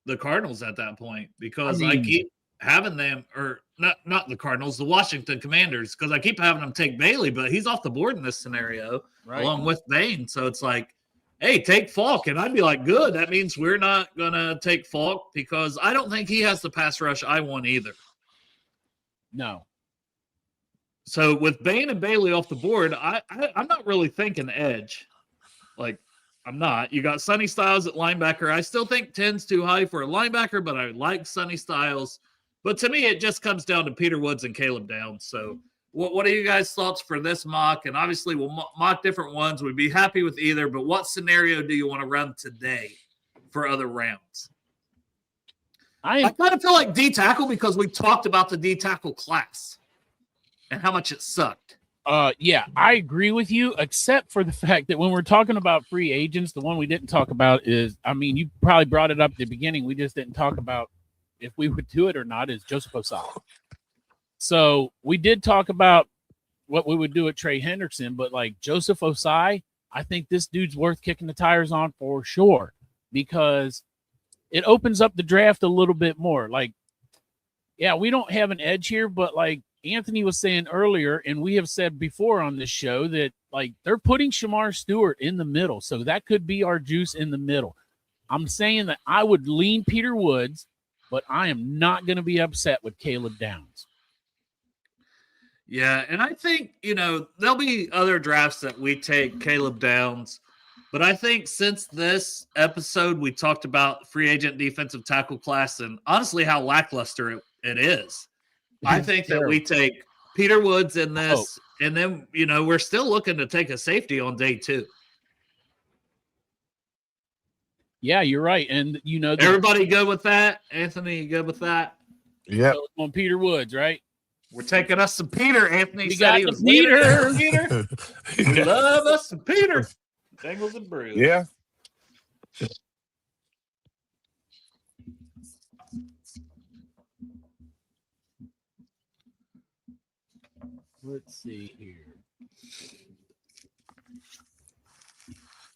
the Cardinals at that point because I keep having them, or not the Cardinals, the Washington Commanders, because I keep having them take Bailey, but he's off the board in this scenario along with Bain. So it's like, hey, take Falk. And I'd be like, good. That means we're not going to take Falk because I don't think he has the pass rush I want either.
No.
So with Bain and Bailey off the board, I'm not really thinking edge. Like, I'm not. You got Sonny Styles at linebacker. I still think 10's too high for a linebacker, but I like Sonny Styles. But to me, it just comes down to Peter Woods and Caleb Downs. So what are you guys' thoughts for this mock? And obviously, we'll mock different ones. We'd be happy with either, but what scenario do you want to run today for other rounds? I kind of feel like D-tackle because we talked about the D-tackle class and how much it sucked.
Yeah, I agree with you, except for the fact that when we're talking about free agents, the one we didn't talk about is, I mean, you probably brought it up at the beginning. We just didn't talk about if we would do it or not, is Joseph Osai. So we did talk about what we would do at Trey Henderson, but like Joseph Osai, I think this dude's worth kicking the tires on for sure because it opens up the draft a little bit more. Like, yeah, we don't have an edge here, but like Anthony was saying earlier, and we have said before on this show that like they're putting Shamar Stewart in the middle. So that could be our juice in the middle. I'm saying that I would lean Peter Woods, but I am not going to be upset with Caleb Downs.
Yeah, and I think, there'll be other drafts that we take Caleb Downs. But I think since this episode, we talked about free agent defensive tackle class and honestly how lackluster it is. I think that we take Peter Woods in this, and then, we're still looking to take a safety on day 2.
Yeah, you're right. And,
everybody good with that? Anthony, you good with that?
Yeah.
On Peter Woods, right?
We're taking us some Peter. Anthony
we
said
got
he was
Peter.
Peter. We love us some Peter. Bengals and Brews.
Yeah.
Let's see here.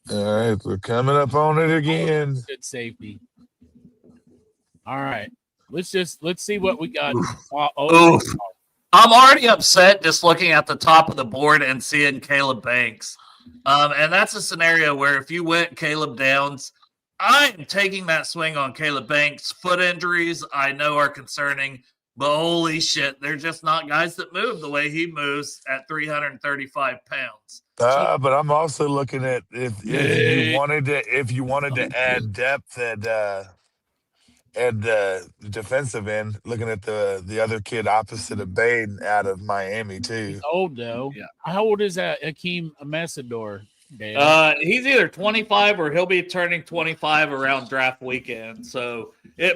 All right, we're coming up on it again.
Good safety. All right. Let's see what we got.
I'm already upset just looking at the top of the board and seeing Caleb Banks. And that's a scenario where if you went Caleb Downs, I'm taking that swing on Caleb Banks. Foot injuries, I know, are concerning, but holy shit, they're just not guys that move the way he moves at 335 pounds.
But I'm also looking at if you wanted to add depth at defensive end, looking at the other kid opposite of Baden out of Miami too.
He's old though.
Yeah.
How old is that Akeem Amassador?
He's either 25 or he'll be turning 25 around draft weekend.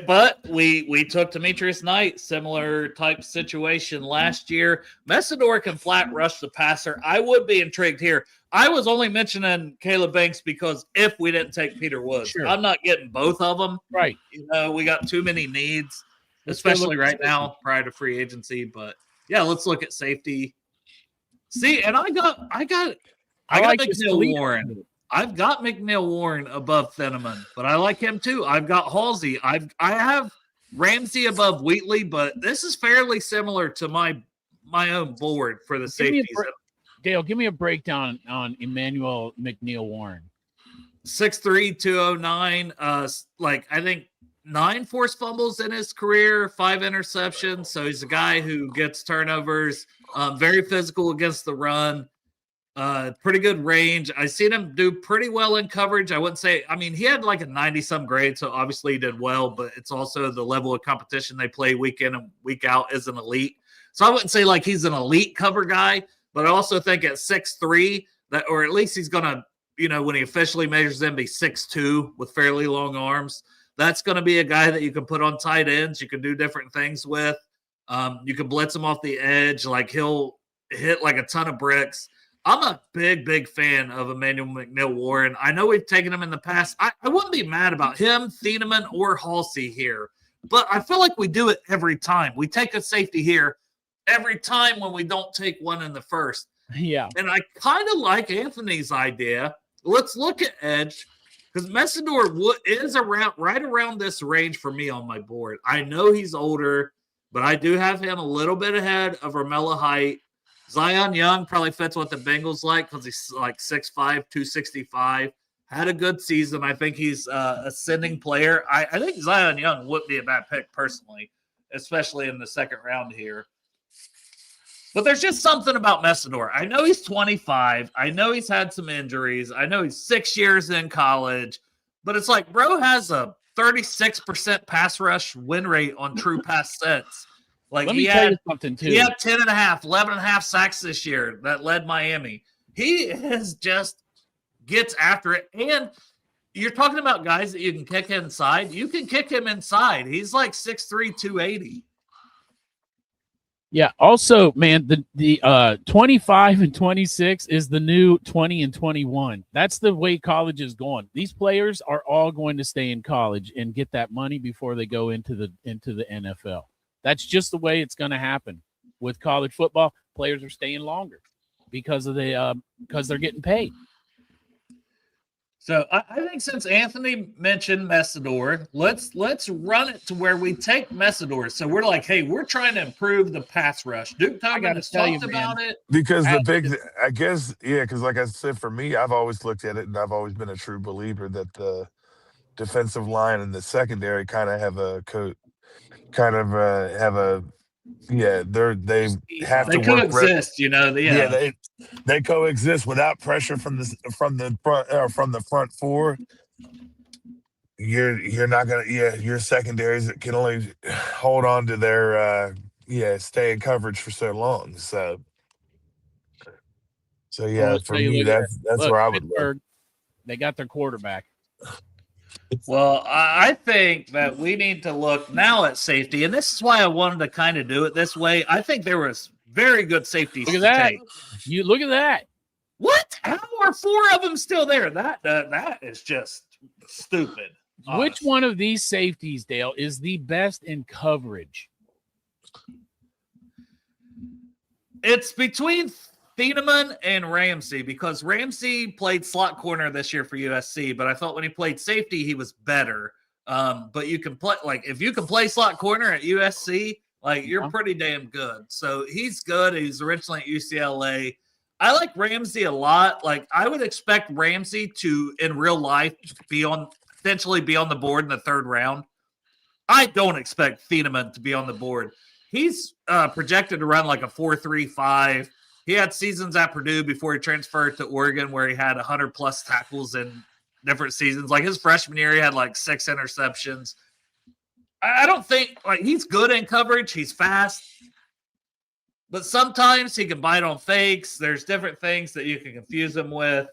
But we took Demetrius Knight, similar type situation last year. Messador can flat rush the passer. I would be intrigued here. I was only mentioning Caleb Banks because if we didn't take Peter Woods,
sure.
I'm not getting both of them.
Right.
We got too many needs, especially right now prior to free agency. But yeah, let's look at safety. See, and I got McNeil Warren. I've got McNeil Warren above Thieneman, but I like him too. I've got Halsey. I have Ramsey above Wheatley, but this is fairly similar to my own board for the safeties.
Dale, give me a breakdown on Emmanuel McNeil Warren.
6'3", 209. I think 9 forced fumbles in his career, 5 interceptions. So he's a guy who gets turnovers, very physical against the run. Pretty good range. I've seen him do pretty well in coverage. I wouldn't say, he had like a 90-some grade, so obviously he did well, but it's also the level of competition they play week in and week out is an elite. So I wouldn't say like he's an elite cover guy, but I also think at 6'3", or at least he's going to, when he officially measures in, be 6'2" with fairly long arms. That's going to be a guy that you can put on tight ends. You can do different things with. You can blitz him off the edge. Like he'll hit like a ton of bricks. I'm a big fan of Emmanuel McNeil Warren. I know we've taken him in the past. I wouldn't be mad about him, Thieneman, or Halsey here, but I feel like we do it every time. We take a safety here every time when we don't take one in the first.
Yeah.
And I kind of like Anthony's idea. Let's look at edge because Messador is right around this range for me on my board. I know he's older, but I do have him a little bit ahead of Ramella Height. Zion Young probably fits what the Bengals like because he's like 6'5", 265. had a good season. I think he's ascending player. I think Zion Young would be a bad pick personally, especially in the second round here. But there's just something about Messidor. I know he's 25. I know he's had some injuries. I know he's 6 years in college. But it's like, bro has a 36% pass rush win rate on true pass sets. Like,
Let me tell you something, too.
He had 11.5 sacks this year that led Miami. He is just gets after it. And you're talking about guys that you can kick inside. You can kick him inside. He's like 6'3", 280.
Yeah. Also, man, the 25 and 26 is the new 20 and 21. That's the way college is going. These players are all going to stay in college and get that money before they go into the NFL. That's just the way it's going to happen with college football. Players are staying longer because they're getting paid.
So I think since Anthony mentioned Messidor, let's run it to where we take Messidor. So we're like, hey, we're trying to improve the pass rush. Duke Tugman has talked about it.
Because I guess, because like I said, for me, I've always looked at it and I've always been a true believer that the defensive line and the secondary kind of have a
they coexist,
they coexist without pressure from the front four. You're not gonna your secondaries can only hold on to their stay in coverage for so long. So for me that's where I would look.
They got their quarterback.
Well, I think that we need to look now at safety, and this is why I wanted to kind of do it this way. I think there was very good safeties.
Look at that! You look at that.
What? How are 4 of them still there? That is just stupid. Honestly.
Which one of these safeties, Dale, is the best in coverage?
It's between Thieneman and Ramsey, because Ramsey played slot corner this year for USC, but I thought when he played safety, he was better. But you can play, like, if you can play slot corner at USC, like, you're pretty damn good. So he's good. He's originally at UCLA. I like Ramsey a lot. Like, I would expect Ramsey to, in real life, potentially be on the board in the 3rd round. I don't expect Thieneman to be on the board. He's projected to run like a 4.35. He had seasons at Purdue before he transferred to Oregon where he had 100-plus tackles in different seasons. Like, his freshman year, he had like 6 interceptions. I don't think – like, he's good in coverage. He's fast. But sometimes he can bite on fakes. There's different things that you can confuse him with.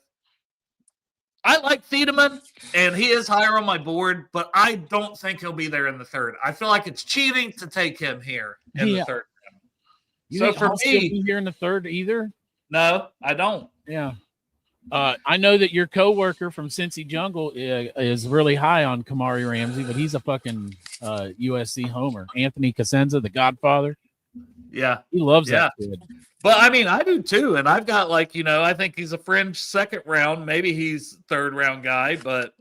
I like Thiedemann, and he is higher on my board, but I don't think he'll be there in the 3rd. I feel like it's cheating to take him here in the 3rd.
You
so for me,
be here in the 3rd either?
No, I don't.
Yeah. I know that your coworker from Cincy Jungle is really high on Kamari Ramsey, but he's a fucking USC homer. Anthony Cosenza, the Godfather.
Yeah.
He loves that kid.
But, I mean, I do too, and I've got, like, I think he's a fringe 2nd round. Maybe he's 3rd round guy, but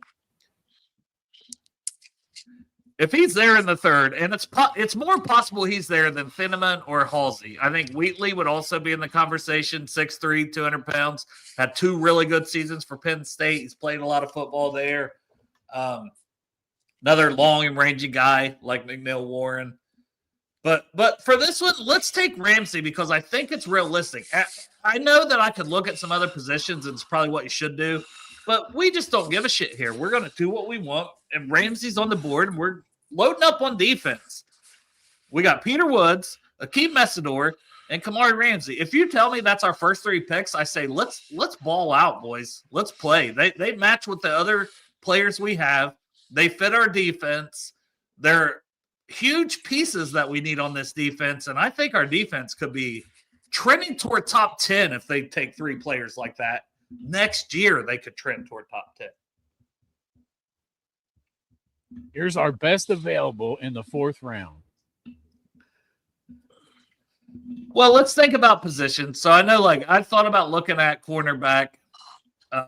if he's there in the 3rd, and it's more possible he's there than Thieneman or Halsey. I think Wheatley would also be in the conversation, 6'3", 200 pounds, had 2 really good seasons for Penn State. He's played a lot of football there. Another long and rangy guy like McNeil Warren. But for this one, let's take Ramsey because I think it's realistic. I know that I could look at some other positions, and it's probably what you should do, but we just don't give a shit here. We're going to do what we want, and Ramsey's on the board, and we're loading up on defense. We got Peter Woods, Akeem Messidor, and Kamari Ramsey. If you tell me that's our first 3 picks, I say let's ball out, boys. Let's play. They match with the other players we have. They fit our defense. They're huge pieces that we need on this defense, and I think our defense could be trending toward top 10 if they take 3 players like that. Next year, they could trend toward top 10.
Here's our best available in the 4th round.
Well, let's think about positions. So I know, like, I thought about looking at cornerback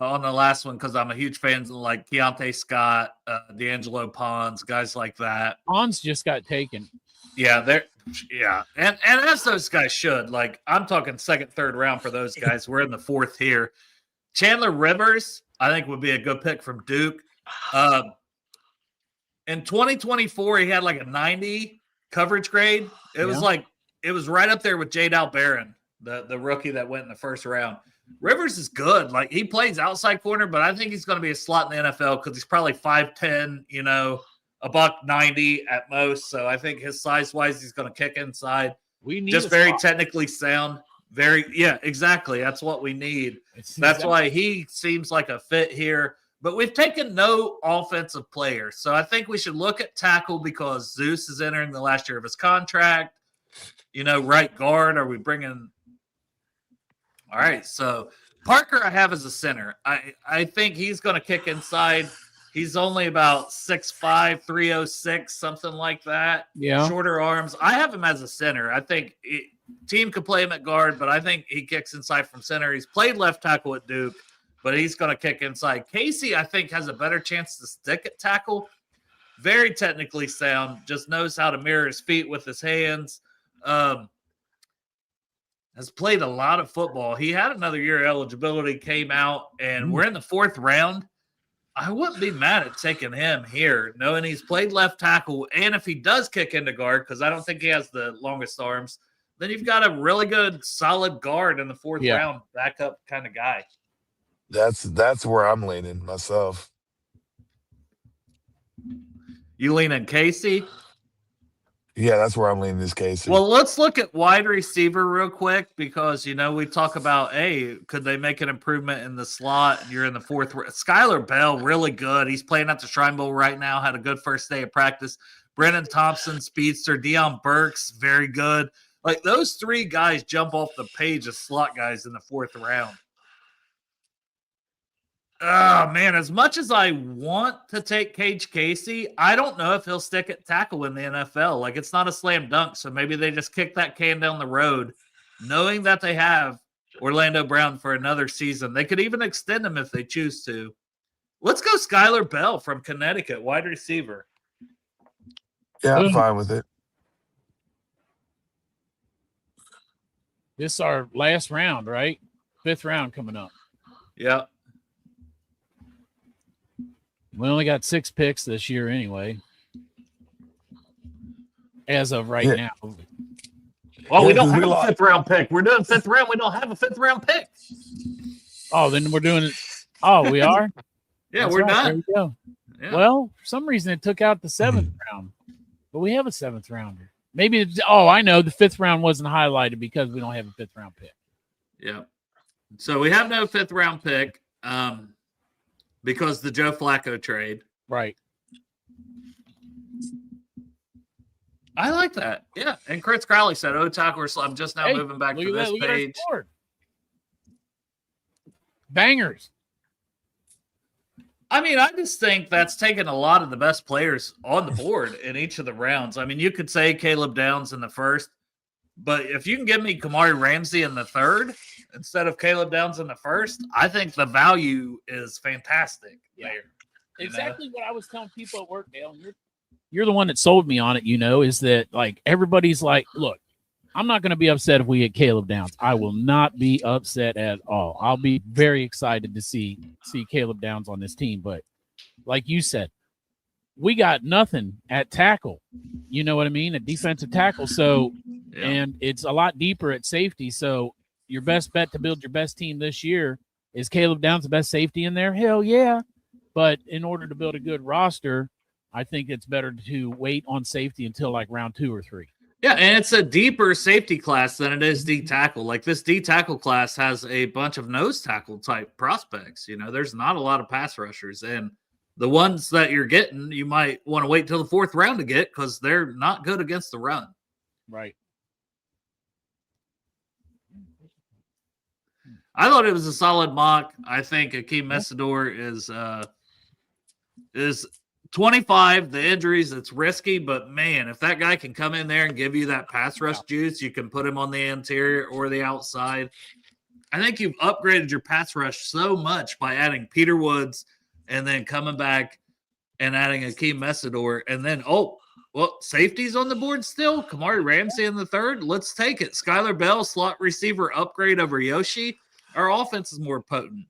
on the last one because I'm a huge fan of, like, Keontae Scott, D'Angelo Pons, guys like that.
Pons just got taken.
Yeah, and as those guys should. Like, I'm talking 2nd, 3rd round for those guys. We're in the 4th here. Chandler Rivers, I think, would be a good pick from Duke. In 2024, he had like a 90 coverage grade. It was right up there with Jade Albarin, the rookie that went in the first round. Rivers is good. Like, he plays outside corner, but I think he's going to be a slot in the NFL because he's probably 5'10", $190 at most. So I think his size-wise, he's going to kick inside.
We need
just very technically sound. Exactly. That's what we need. That's why he seems like a fit here. But we've taken no offensive players. So I think we should look at tackle because Zeus is entering the last year of his contract. Right guard, are we bringing – all right, so Parker I have as a center. I think he's going to kick inside. He's only about 6'5", 306, something like that.
Yeah.
Shorter arms. I have him as a center. I think team could play him at guard, but I think he kicks inside from center. He's played left tackle at Duke, but he's going to kick inside. Casey, I think, has a better chance to stick at tackle. Very technically sound, just knows how to mirror his feet with his hands. Has played a lot of football. He had another year of eligibility, came out, and we're in the 4th round. I wouldn't be mad at taking him here, knowing he's played left tackle. And if he does kick into guard, because I don't think he has the longest arms, then you've got a really good, solid guard in the 4th round, backup kind of guy.
That's where I'm leaning myself.
You leaning Casey?
Yeah, that's where I'm leaning this case.
Well, let's look at wide receiver real quick because, we talk about, hey, could they make an improvement in the slot? You're in the 4th. Skylar Bell, really good. He's playing at the Shrine Bowl right now, had a good first day of practice. Brennan Thompson, speedster. Deion Burks, very good. Like, those 3 guys jump off the page as slot guys in the 4th round. Oh, man, as much as I want to take Cage Casey, I don't know if he'll stick at tackle in the NFL. Like, it's not a slam dunk, so maybe they just kick that can down the road, knowing that they have Orlando Brown for another season. They could even extend him if they choose to. Let's go Skylar Bell from Connecticut, wide receiver.
Yeah, I'm fine with it.
This is our last round, right? 5th round coming up.
Yeah.
We only got 6 picks this year anyway, as of right now.
Well, we don't have a 5th round pick. We're doing 5th round. We don't have a 5th round pick.
Oh, then we're doing it. Oh, we are?
Yeah,
That's
we're
right.
done.
There we go.
Yeah.
Well, for some reason it took out the 7th round, but we have a 7th rounder. Maybe I know the 5th round wasn't highlighted because we don't have a 5th round pick.
Yeah. So we have no 5th round pick because the Joe Flacco trade.
Right.
I like that. Yeah. And Chris Crowley said, tackle, I'm just now moving back to this page.
Bangers.
I mean, I just think that's taken a lot of the best players on the board in each of the rounds. I mean, you could say Caleb Downs in the 1st, but if you can give me Kamari Ramsey in the 3rd instead of Caleb Downs in the 1st, I think the value is fantastic there.
Exactly what I was telling people at work, Dale. You're the one that sold me on it, is that, like, everybody's like, look, I'm not going to be upset if we get Caleb Downs. I will not be upset at all. I'll be very excited to see Caleb Downs on this team. But like you said, we got nothing at tackle. You know what I mean? At defensive tackle. So, and it's a lot deeper at safety. So your best bet to build your best team this year is Caleb Downs the best safety in there? Hell yeah. But in order to build a good roster, I think it's better to wait on safety until like round 2 or 3.
Yeah, and it's a deeper safety class than it is D tackle. Like, this D tackle class has a bunch of nose tackle type prospects. There's not a lot of pass rushers, and the ones that you're getting, you might want to wait till the 4th round to get because they're not good against the run.
Right.
I thought it was a solid mock. I think Akeem Messidor is 25, the injuries, it's risky, but man, if that guy can come in there and give you that pass rush juice, you can put him on the interior or the outside. I think you've upgraded your pass rush so much by adding Peter Woods and then coming back and adding Akeem Messidor. And then, safety's on the board still. Kamari Ramsey in the 3rd. Let's take it. Skylar Bell, slot receiver upgrade over Yoshi. Our offense is more potent.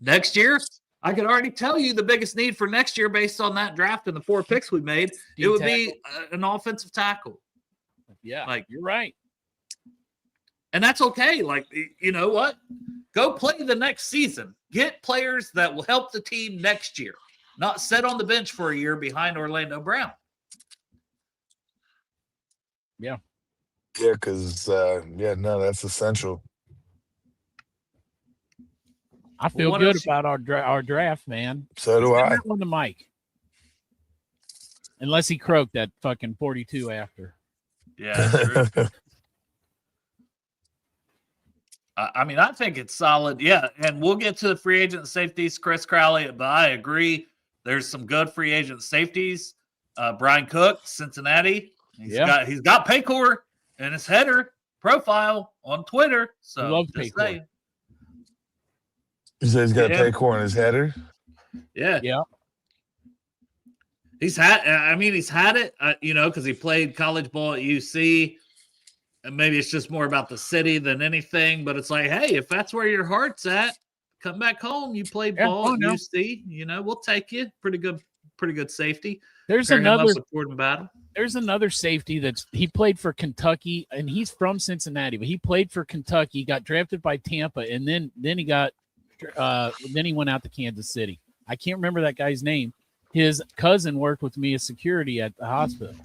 Next year, I could already tell you the biggest need for next year based on that draft and the 4 picks we made. It would be an offensive tackle.
Yeah,
like
you're right.
And that's okay. Like, you know what? Go play the next season. Get players that will help the team next year, not sit on the bench for a year behind Orlando Brown.
Yeah.
Yeah, because, no, that's essential.
I feel good about our draft, man.
So do I.
On the mic. Unless he croaked that fucking 42 after.
Yeah, true. I mean, I think it's solid. Yeah, and we'll get to the free agent safeties, Chris Crowley, but I agree. There's some good free agent safeties. Brian Cook, Cincinnati. He's got Paycor in his header profile on Twitter. So
love Paycor.
He says he's got Paycor in his header.
Yeah.
Yeah.
He's had it, because he played college ball at UC. And maybe it's just more about the city than anything. But it's like, hey, if that's where your heart's at, come back home. You played ball at UC. We'll take you. Pretty good safety. There's another
safety he played for Kentucky, and he's from Cincinnati, but he played for Kentucky, got drafted by Tampa, and then he got then he went out to Kansas City. I can't remember that guy's name. His cousin worked with me as security at the hospital.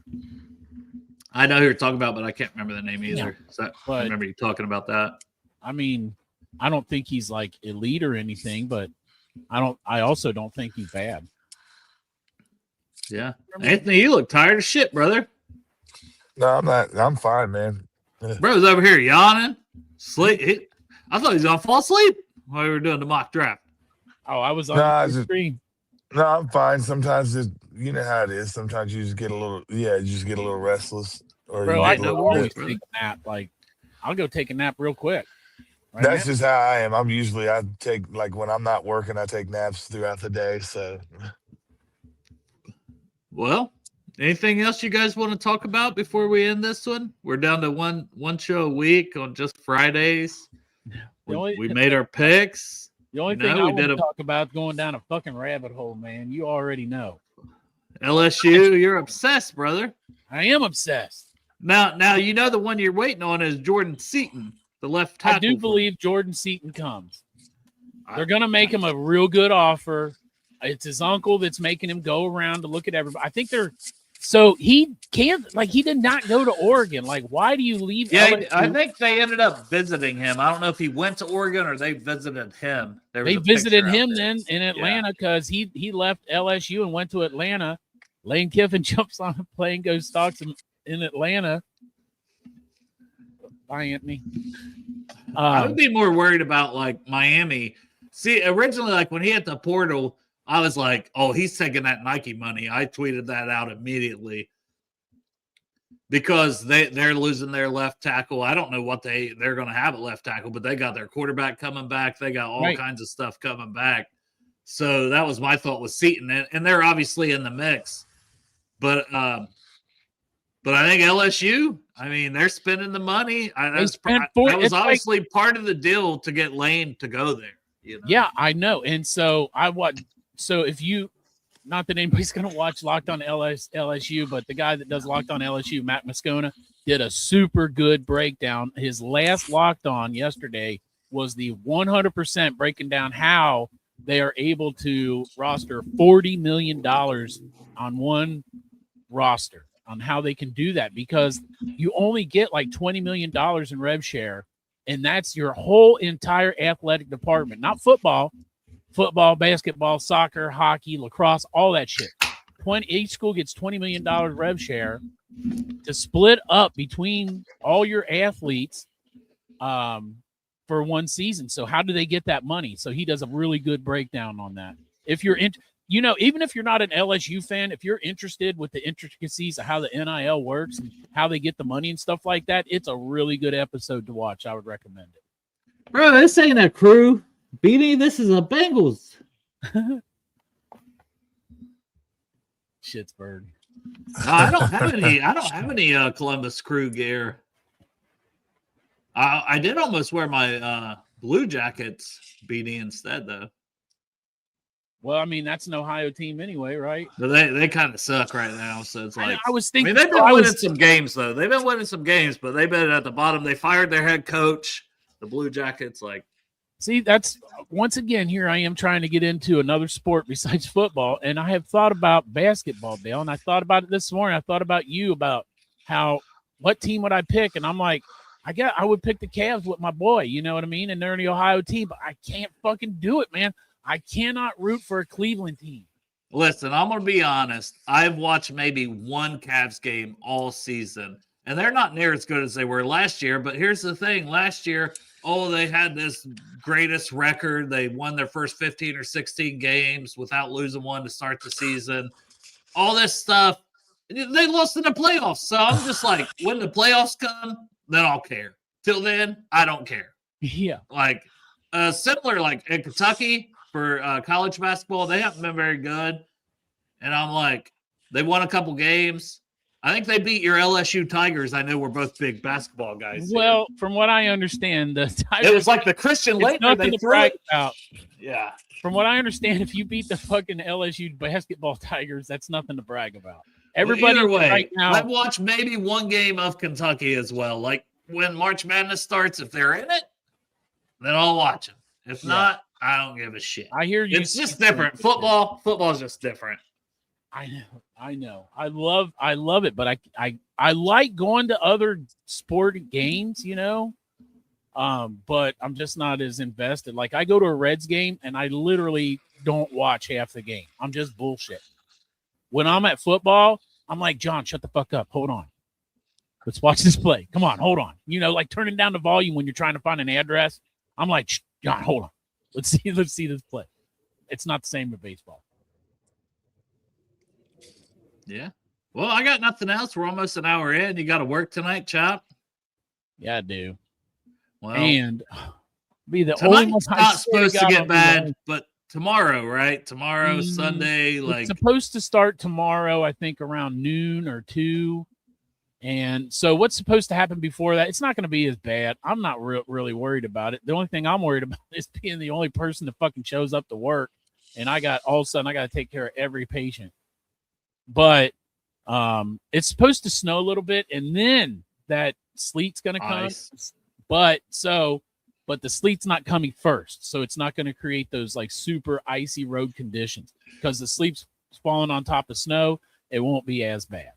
I know who you're talking about, but I can't remember the name either.
Yeah.
So I remember you talking about that.
I mean, I don't think he's like elite or anything, but I also don't think he's bad.
Yeah. Anthony, you look tired as shit, brother.
No, I'm not. I'm fine, man.
Bro's over here yawning. Sleep. I thought he was going to fall asleep while we were doing the mock draft.
Oh, I was on the screen.
No, I'm fine. Sometimes you know how it is. Sometimes you just get a little restless. Or
bro, I know always take a nap. Like, I'll go take a nap real quick.
Right That's now. Just how I am. I take, like, when I'm not working, I take naps throughout the day. So,
well, anything else you guys want to talk about before we end this one? We're down to one show a week on just Fridays. We made our picks.
The only thing I want to talk about is going down a fucking rabbit hole, man. You already know.
LSU, you're obsessed, brother.
I am obsessed.
Now the one you're waiting on is Jordan Seaton, the left tackle.
I do believe Jordan Seaton comes. They're going to make him a real good offer. It's his uncle that's making him go around to look at everybody. I think so he can't, like, he did not go to Oregon. Like, why do you leave?
Yeah,
LSU?
I think they ended up visiting him. I don't know if he went to Oregon or they visited him.
They visited him then in Atlanta because he left LSU and went to Atlanta. Lane Kiffin jumps on a plane, goes stalks him in Atlanta. Bye, Anthony.
I would be more worried about, like, Miami. See, originally, like, when he hit the portal, I was like, oh, he's taking that Nike money. I tweeted that out immediately because they're losing their left tackle. I don't know what they're going to have at left tackle, but they got their quarterback coming back. They got all kinds of stuff coming back. So that was my thought with Seaton, and they're obviously in the mix. But I think LSU, I mean, they're spending the money. That was obviously part of the deal to get Lane to go there.
Yeah, I know. And so So if you, not that anybody's going to watch Locked On LSU, but the guy that does Locked On LSU, Matt Moscona, did a super good breakdown. His last Locked On yesterday was the 100% breaking down how they are able to roster $40 million on one roster, on how they can do that, because you only get like $20 million in rev share, and that's your whole entire athletic department, not football, basketball, soccer, hockey, lacrosse, all that shit. Each school gets $20 million rev share to split up between all your athletes for one season. So how do they get that money? So he does a really good breakdown on that. If you're even if you're not an LSU fan, if you're interested with the intricacies of how the NIL works and how they get the money and stuff like that, it's a really good episode to watch. I would recommend it.
Bro, this ain't a crew. BD, this is a Bengals.
Shitsburg.
No, I don't have any Columbus Crew gear. I did almost wear my Blue Jackets BD instead, though.
Well, I mean, that's an Ohio team anyway, right?
But they kind of suck right now. So it's like
I was thinking.
they've been winning some games though. They've been winning some games, but they've been at the bottom. They fired their head coach. The Blue Jackets, like.
See, that's once again here I am trying to get into another sport besides football, and I have thought about basketball, Dale, and I thought about it this morning. I thought about you about what team would I pick, and I'm like, I would pick the Cavs with my boy, you know what I mean? And they're in the Ohio team, but I can't fucking do it, man. I cannot root for a Cleveland team.
Listen, I'm gonna be honest. I've watched maybe one Cavs game all season, and they're not near as good as they were last year. But here's the thing: last year, they had this greatest record. They won their first 15 or 16 games without losing one to start the season. All this stuff. They lost in the playoffs. So I'm just like, when the playoffs come, then I'll care. Till then, I don't care.
Yeah.
Like, similar, like in Kentucky for college basketball, they haven't been very good. And I'm like, they won a couple games. I think they beat your LSU Tigers. I know we're both big basketball guys.
Well, from what I understand, the Tigers.
It was like the Christian Laettner.
Nothing to brag about.
Yeah.
From what I understand, if you beat the fucking LSU basketball Tigers, that's nothing to brag about. Everybody right now.
I've watched maybe one game of Kentucky as well. Like when March Madness starts, if they're in it, then I'll watch them. If not, I don't give a shit.
I hear you.
It's just different. Football is just different.
I know. I love it, but I like going to other sport games, you know. But I'm just not as invested. Like I go to a Reds game and I literally don't watch half the game. I'm just bullshit. When I'm at football, I'm like, John, shut the fuck up. Hold on. Let's watch this play. Come on, hold on. You know, like turning down the volume when you're trying to find an address. I'm like, John, hold on. Let's see this play. It's not the same with baseball.
Yeah. Well, I got nothing else. We're almost an hour in. You got to work tonight, Chop?
Yeah, I do.
Well,
and be the only one
not supposed to get bad, but tomorrow, right? Tomorrow, Sunday, like
it's supposed to start tomorrow, I think around noon or 2. And so what's supposed to happen before that? It's not going to be as bad. I'm not really worried about it. The only thing I'm worried about is being the only person that fucking shows up to work. And all of a sudden I got to take care of every patient. But it's supposed to snow a little bit. And then that sleet's going to come. But the sleet's not coming first. So it's not going to create those like super icy road conditions because the sleet's falling on top of snow. It won't be as bad.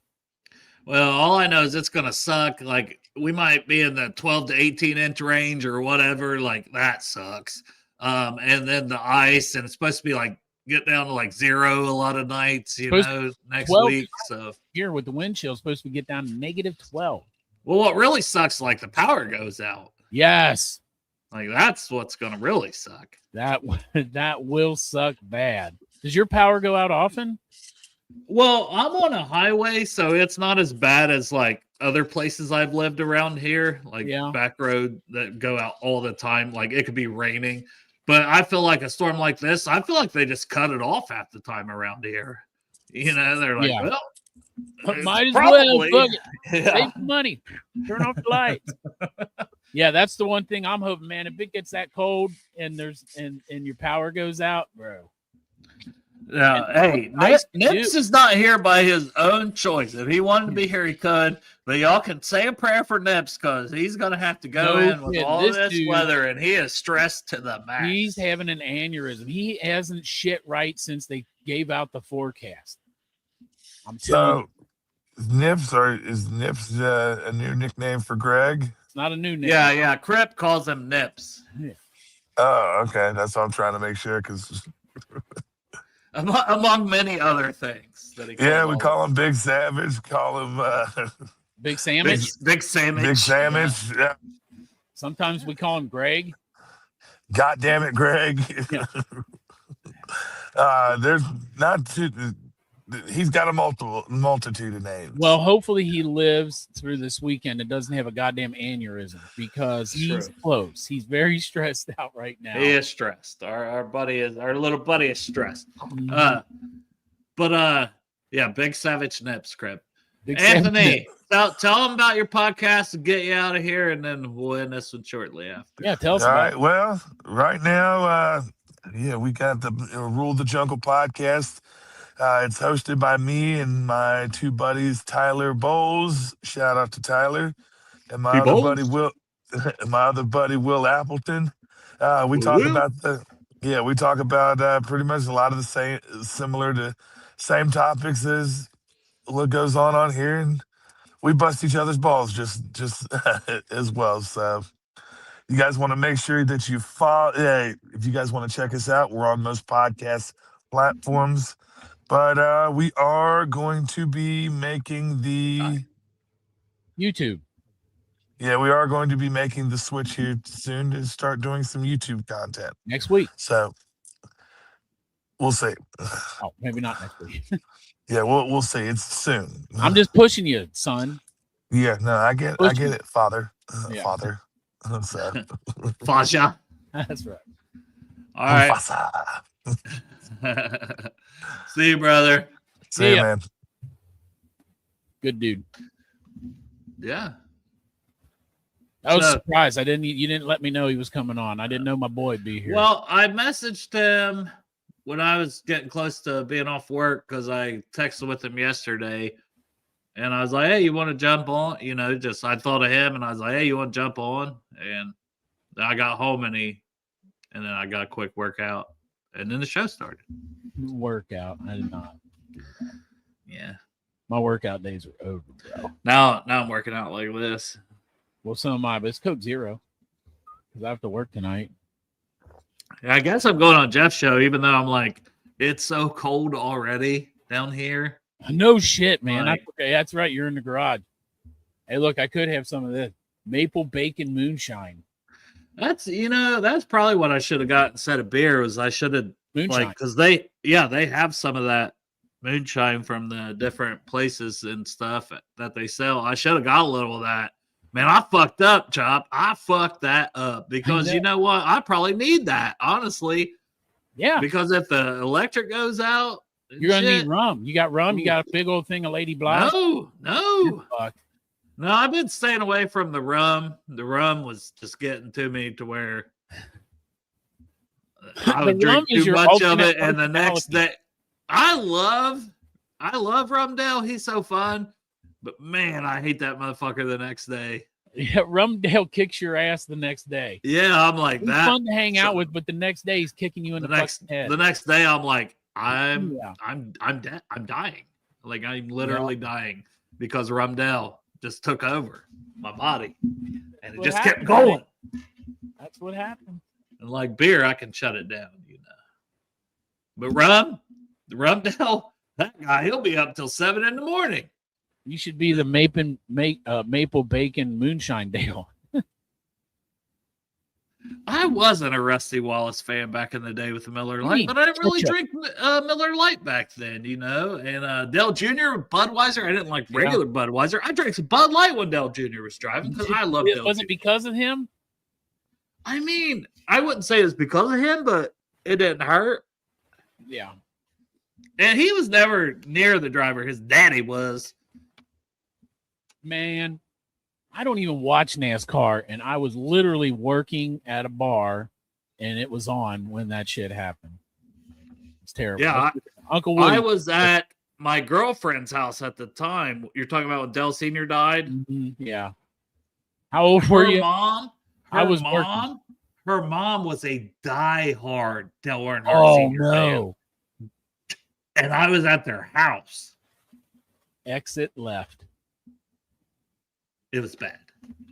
Well, all I know is it's going to suck. Like we might be in the 12 to 18 inch range or whatever. Like that sucks. And then the ice, and it's supposed to be like get down to like 0 a lot of nights, next week. So
here with the wind chill, supposed to get down to -12.
Well, what really sucks, like the power goes out.
Yes.
Like that's what's going to really suck.
That will suck bad. Does your power go out often?
Well, I'm on a highway, so it's not as bad as like other places I've lived around here, like back road that go out all the time. Like it could be raining, but I feel like a storm like this, I feel like they just cut it off half the time around here. You know, they're like, well,
might as well look, save money, turn off the lights. Yeah, that's the one thing I'm hoping, man. If it gets that cold and your power goes out, bro.
Hey, Nips is not here by his own choice. If he wanted to be here, he could. But y'all can say a prayer for Nips because he's going to have to go in with all this weather, and he is stressed to the max.
He's having an aneurysm. He hasn't shit right since they gave out the forecast. I'm telling you.
Is Nips a new nickname for Greg?
It's not a new name.
Yeah. Crip calls him Nips.
Yeah.
Oh, okay. That's what I'm trying to make sure because.
Among many other things. That
we call him Big Savage. Call him
Big Sandwich.
Big Sandwich.
Big Sandwich. Yeah.
Sometimes we call him Greg.
God damn it, Greg.
Yeah.
There's not too. He's got a multitude of names.
Well, hopefully he lives through this weekend and doesn't have a goddamn aneurysm because he's close. He's very stressed out right now.
He is stressed. Our little buddy is stressed. Big Savage Nips, Crip. Anthony, tell him about your podcast and get you out of here, and then we'll end this one shortly after.
Yeah, tell us
All
about
right.
it.
Well, right now, Yeah, we got the Rule the Jungle podcast. It's hosted by me and my two buddies, Tyler Bowles. Shout out to Tyler and my other buddy Will. My other buddy Will Appleton. We talk about we talk about pretty much a lot of the same topics as what goes on here, and we bust each other's balls just as well. So you guys want to make sure that you follow. Yeah, if you guys want to check us out, we're on most podcast platforms. But we are going to be making the
YouTube.
Yeah, we are going to be making the switch here soon to start doing some YouTube content
Next week.
So we'll see.
Oh, maybe not next week.
Yeah, we'll see. It's soon.
I'm just pushing you, son.
Yeah, no, I get it, Father.
Yeah.
Father. So.
Fasha.
That's right.
All right. See you, brother.
See you, man.
Good dude.
Yeah.
I was surprised. You didn't let me know he was coming on. I didn't know my boy would be here.
Well, I messaged him when I was getting close to being off work because I texted with him yesterday. And I was like, hey, you want to jump on? You know, I thought of him and I was like, hey, you want to jump on? And then I got home and then I got a quick workout. And then the show started.
Workout. I did not.
Yeah.
My workout days are over, bro.
Now I'm working out like this.
Well, so am I, but it's Coke Zero because I have to work tonight.
Yeah, I guess I'm going on Jeff's show, even though I'm like, it's so cold already down here.
No shit, man.
Like,
Okay, that's right. You're in the garage. Hey, look, I could have some of this maple bacon moonshine.
That's probably what I should have got instead of beer. Was I should have
Moonshine.
because they have some of that moonshine from the different places and stuff that they sell. I should have got a little of that. Man, I fucked up, Chop. I fucked that up because you know what? I probably need that, honestly.
Yeah.
Because if the electric goes out,
you're gonna need rum. You got rum. You got a big old thing of Lady Blythe.
No. I've been staying away from the rum. The rum was just getting to me to where I would drink too much of it, and the next day, I love Rumdale. He's so fun, but man, I hate that motherfucker the next day.
Yeah, Rumdale kicks your ass the next day.
Yeah, I'm like
he's
that.
Fun to hang out with, but the next day he's kicking you in the fucking head.
The next day, I'm like, I'm dead. I'm dying. Like I'm literally dying because Rumdale just took over my body, and it just kept going.
That's what happened.
And like beer, I can shut it down, But Rumdale, that guy, he'll be up till 7 a.m.
You should be the maple bacon moonshine Dale.
I wasn't a Rusty Wallace fan back in the day with the Miller Lite, but I didn't really drink Miller Lite back then, And Dale Jr., Budweiser, I didn't like regular Budweiser. I drank some Bud Light when Dale Jr. was driving because I loved Dale.
Was it because of him?
I mean, I wouldn't say it was because of him, but it didn't hurt.
Yeah.
And he was never near the driver. His daddy was.
Man, I don't even watch NASCAR, and I was literally working at a bar, and it was on when that shit happened. It's terrible.
Yeah,
Uncle Woody.
I was at my girlfriend's house at the time. You're talking about when Dell Sr. died?
Mm-hmm. Yeah. How old were you?
Her mom was a diehard Dale Earnhardt Sr.
fan.
And I was at their house.
Exit left.
It was bad.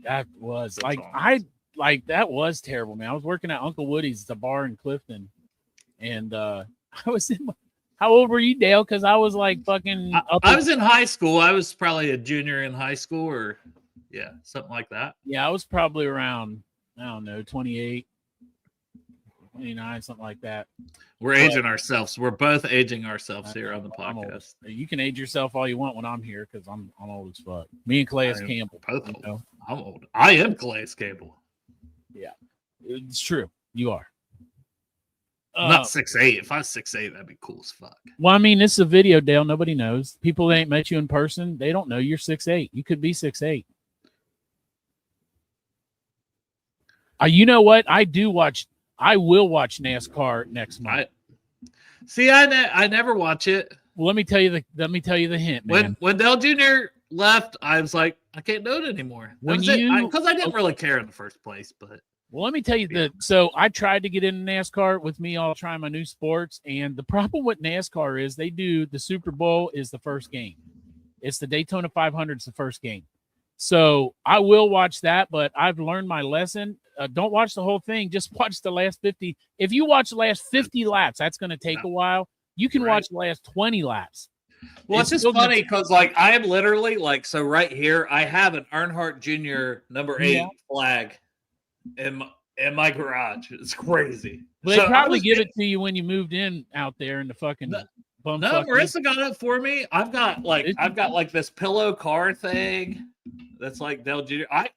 That was that was terrible, man. I was working at Uncle Woody's, the bar in Clifton, and I was in. How old were you, Dale? Because I was like fucking.
I was in high school. I was probably a junior in high school, or something like that.
Yeah, I was probably around 28, 29, something like that.
We're aging ourselves. We're both aging ourselves here on the podcast.
You can age yourself all you want when I'm here because I'm old as fuck. Me and Calais Campbell.
Both old. I'm old. I am Calais Campbell.
Yeah, it's true. You are.
I'm not 6'8". If I was 6'8", that'd be cool as fuck.
Well, I mean, this is a video, Dale. Nobody knows. People that ain't met you in person, they don't know you're 6'8". You could be 6'8". You know what? I do watch I will watch NASCAR next month.
I never watch it.
Well, let me tell you the hint, man.
When Dale Jr. left, I was like, I can't do it anymore. Because I didn't really care in the first place. But
well, let me tell you so I tried to get into NASCAR with me all trying my new sports, and the problem with NASCAR is they do the Super Bowl is the first game. It's the Daytona 500 is the first game. So I will watch that, but I've learned my lesson. Don't watch the whole thing. Just watch the last 50. If you watch the last 50 laps, that's going to take a while. You can watch the last 20 laps.
Well, it's just funny because, like, I am literally, like, so right here, I have an Earnhardt Jr. number 8 flag in my garage. It's crazy.
Well, they probably give it to you when you moved in out there in the fucking bum.
No, Marissa got it for me. I've got like this pillow car thing. That's like Dell Jr. I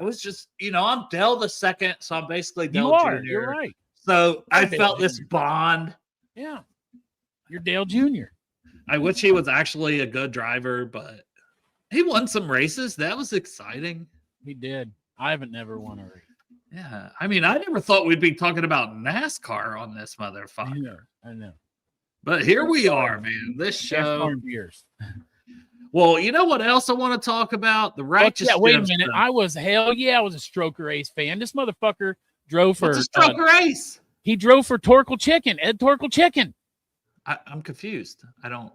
was just, I'm Dell the second, so I'm basically Dell Jr.
You're right.
So I felt this bond.
Yeah. You're Dale Jr.
I wish he was actually a good driver, but he won some races. That was exciting.
He did. I haven't never won a race.
Yeah. I mean, I never thought we'd be talking about NASCAR on this motherfucker.
I know.
But here we are, man. This show.
Years.
Well, you know what else I want to talk about? The righteous.
Yeah, wait a minute. I was a Stroker Ace fan. This motherfucker drove for
Stroker Ace.
He drove for Torkel Chicken, Ed Torkel Chicken.
I'm confused. I don't.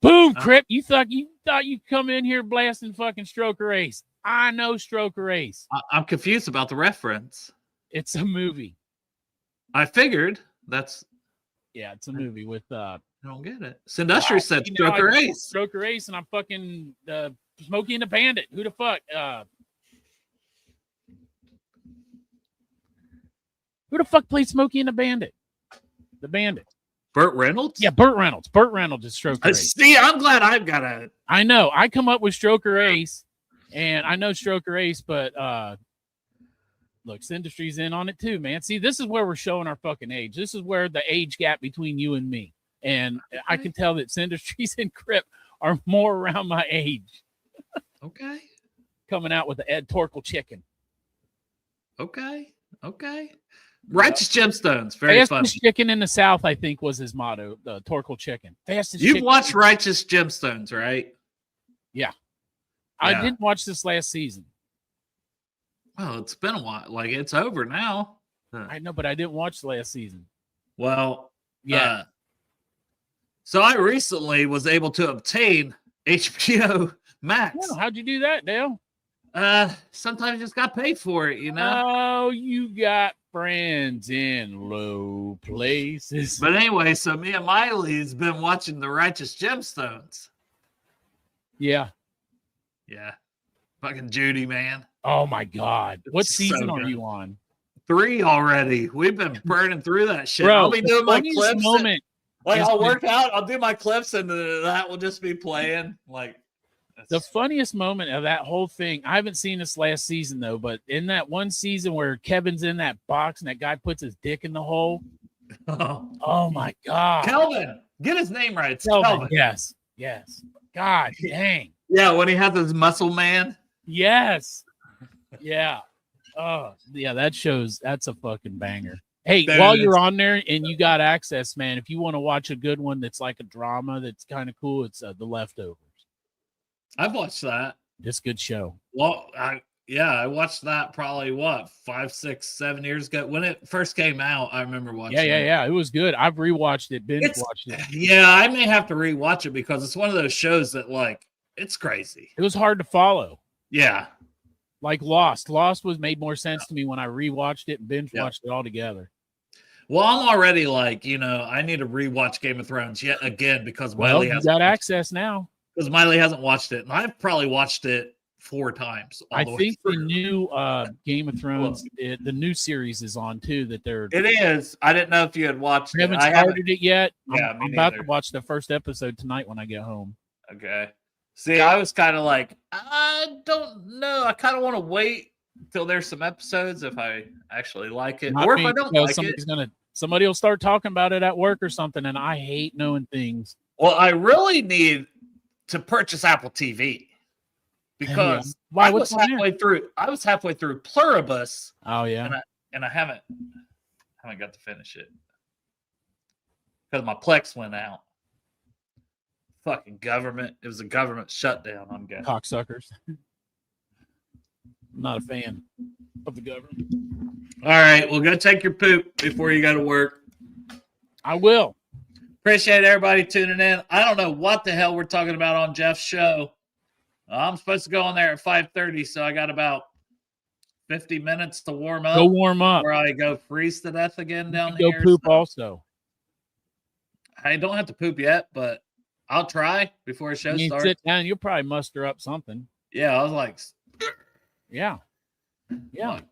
Boom, Crip. You thought you'd come in here blasting fucking Stroker Ace. I know Stroker Ace.
I'm confused about the reference.
It's a movie.
I figured that's.
Yeah, it's a movie with.
I don't get it. Sindustry said Stroker Ace.
Stroker Ace, and I'm fucking Smokey and the Bandit. Who the fuck? Who the fuck played Smokey and the Bandit? The Bandit.
Burt Reynolds?
Yeah, Burt Reynolds. Burt Reynolds is Stroker Ace.
See, I'm glad I've got a.
I know. I come up with Stroker Ace, and I know Stroker Ace, but look, Sindustry's in on it too, man. See, this is where we're showing our fucking age. This is where the age gap between you and me. And I can tell that Sindustries and Crip are more around my age.
Okay.
Coming out with the Ed Torkel Chicken.
Okay. Righteous Gemstones. Very funny.
Fastest chicken in the South, I think, was his motto, the Torkel Chicken. Fastest
You've
chicken.
watched Righteous Gemstones, right?
Yeah. I didn't watch this last season.
Well, it's been a while. Like, it's over now.
I know, but I didn't watch the last season.
Well, yeah. So I recently was able to obtain HBO Max.
Well, how'd you do that, Dale?
Sometimes you just got paid for it, you know?
Oh, you got friends in low places.
But anyway, so me and Miley's been watching The Righteous Gemstones.
Yeah.
Yeah. Fucking Judy, man.
Oh, my God. What
It's
season
so
are
good.
you on?
3 already. We've been burning through that shit.
Bro,
I'll be doing my clips.
Moment
I'll work out. I'll do my clips, and that will just be playing. Like,
the funniest moment of that whole thing, I haven't seen this last season, though, but in that one season where Kevin's in that box and that guy puts his dick in the hole. Oh my God.
Kelvin. Get his name right. It's
Kelvin.
Kelvin.
Yes. God dang.
Yeah, when he has his muscle man.
Yes. Yeah. Oh, yeah, that's a fucking banger. Hey,
There
while
it
you're
is.
on there and you got access, man, if you want to watch a good one that's like a drama that's kind of cool, it's The Leftovers.
I've watched that.
It's a good show.
Well, I watched that probably 5, 6, 7 years ago when it first came out. I remember watching.
Yeah. It was good. I've rewatched it, binge watched it.
Yeah, I may have to rewatch it because it's one of those shows that it's crazy.
It was hard to follow.
Yeah,
like Lost. Lost made more sense to me when I rewatched it and binge watched it all together.
Well, I'm already I need to rewatch Game of Thrones yet again because Miley
has got access now.
Because Miley hasn't watched it, and I've probably watched it 4 times.
I think the new Game of Thrones, the new series is on too.
It is. I didn't know if you had watched it.
I haven't started it yet.
Yeah,
I'm about to watch the first episode tonight when I get home.
Okay. See, I was kind of I don't know. I kind of want to wait till there's some episodes if I actually like it, or if I don't like it.
Somebody will start talking about it at work or something, and I hate knowing things.
Well, I really need to purchase Apple TV because I was halfway through Pluribus.
Oh yeah,
and I haven't. haven't got to finish it because my Plex went out. Fucking government. It was a government shutdown, I'm guessing.
Cocksuckers. Not a fan of the government.
All right, well, go take your poop before you go to work.
I will.
Appreciate everybody tuning in. I don't know what the hell we're talking about on Jeff's show. I'm supposed to go on there at 5:30, so I got about 50 minutes to warm up.
Go warm up.
Where I go freeze to death again down
Go
here.
poop
so
also.
I don't have to poop yet, but I'll try before the show
You
starts.
sit down, you'll probably muster up something.
Yeah, I was like,
Yeah. Yeah.
Like,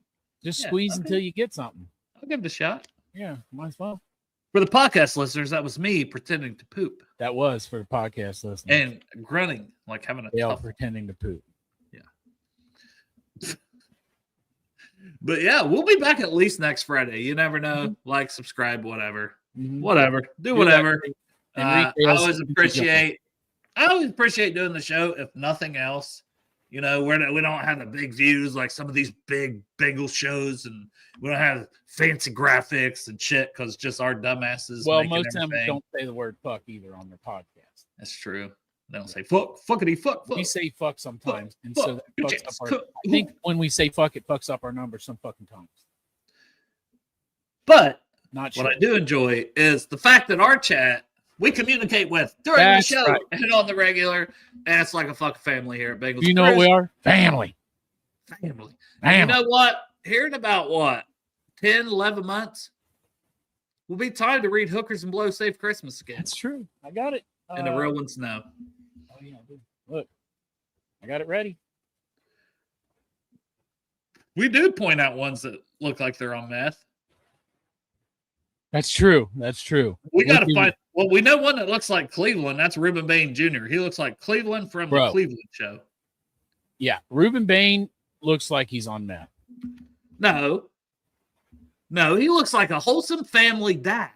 Just
yeah,
squeeze
okay.
until you get something.
I'll give it a shot.
Yeah, might as well.
For the podcast listeners, that was me pretending to poop
That was for the podcast listeners.
and grunting like having a
they all
tough.
pretending to poop.
But yeah, we'll be back at least next Friday. You never know. Like, subscribe, whatever. Whatever. Do whatever. I always appreciate doing the show, if nothing else. You know, we don't have the big views like some of these big Bengals shows, and we don't have fancy graphics and shit because just our dumbasses.
Well,
making
most of them
everything.
don't say the word fuck either on their podcast.
That's true. They don't say fuck, fuckity, fuck.
We say fuck sometimes, and
fuck,
so that fucks
yes,
up our.
cook.
I think when we say fuck, it fucks up our numbers some fucking times.
But
Not sure.
what I do enjoy is the fact that our chat we communicate with during
That's
the show
right.
and on the regular, and it's like a fucking family here at Bengals.
You know what we are? Family.
Family. And
Family.
you know what? Here in about 10, 11 months, will be time to read Hookers and Blow Safe Christmas again.
That's true. I got it.
And the real ones know.
Oh yeah, dude. Look, I got it ready.
We do point out ones that look like they're on meth.
That's true. That's true.
We got to
Look,
find. Well, we know one that looks like Cleveland. That's Reuben Bain Jr. He looks like Cleveland from the Cleveland show.
Yeah, Reuben Bain looks like he's on meth.
No, he looks like a wholesome family dad.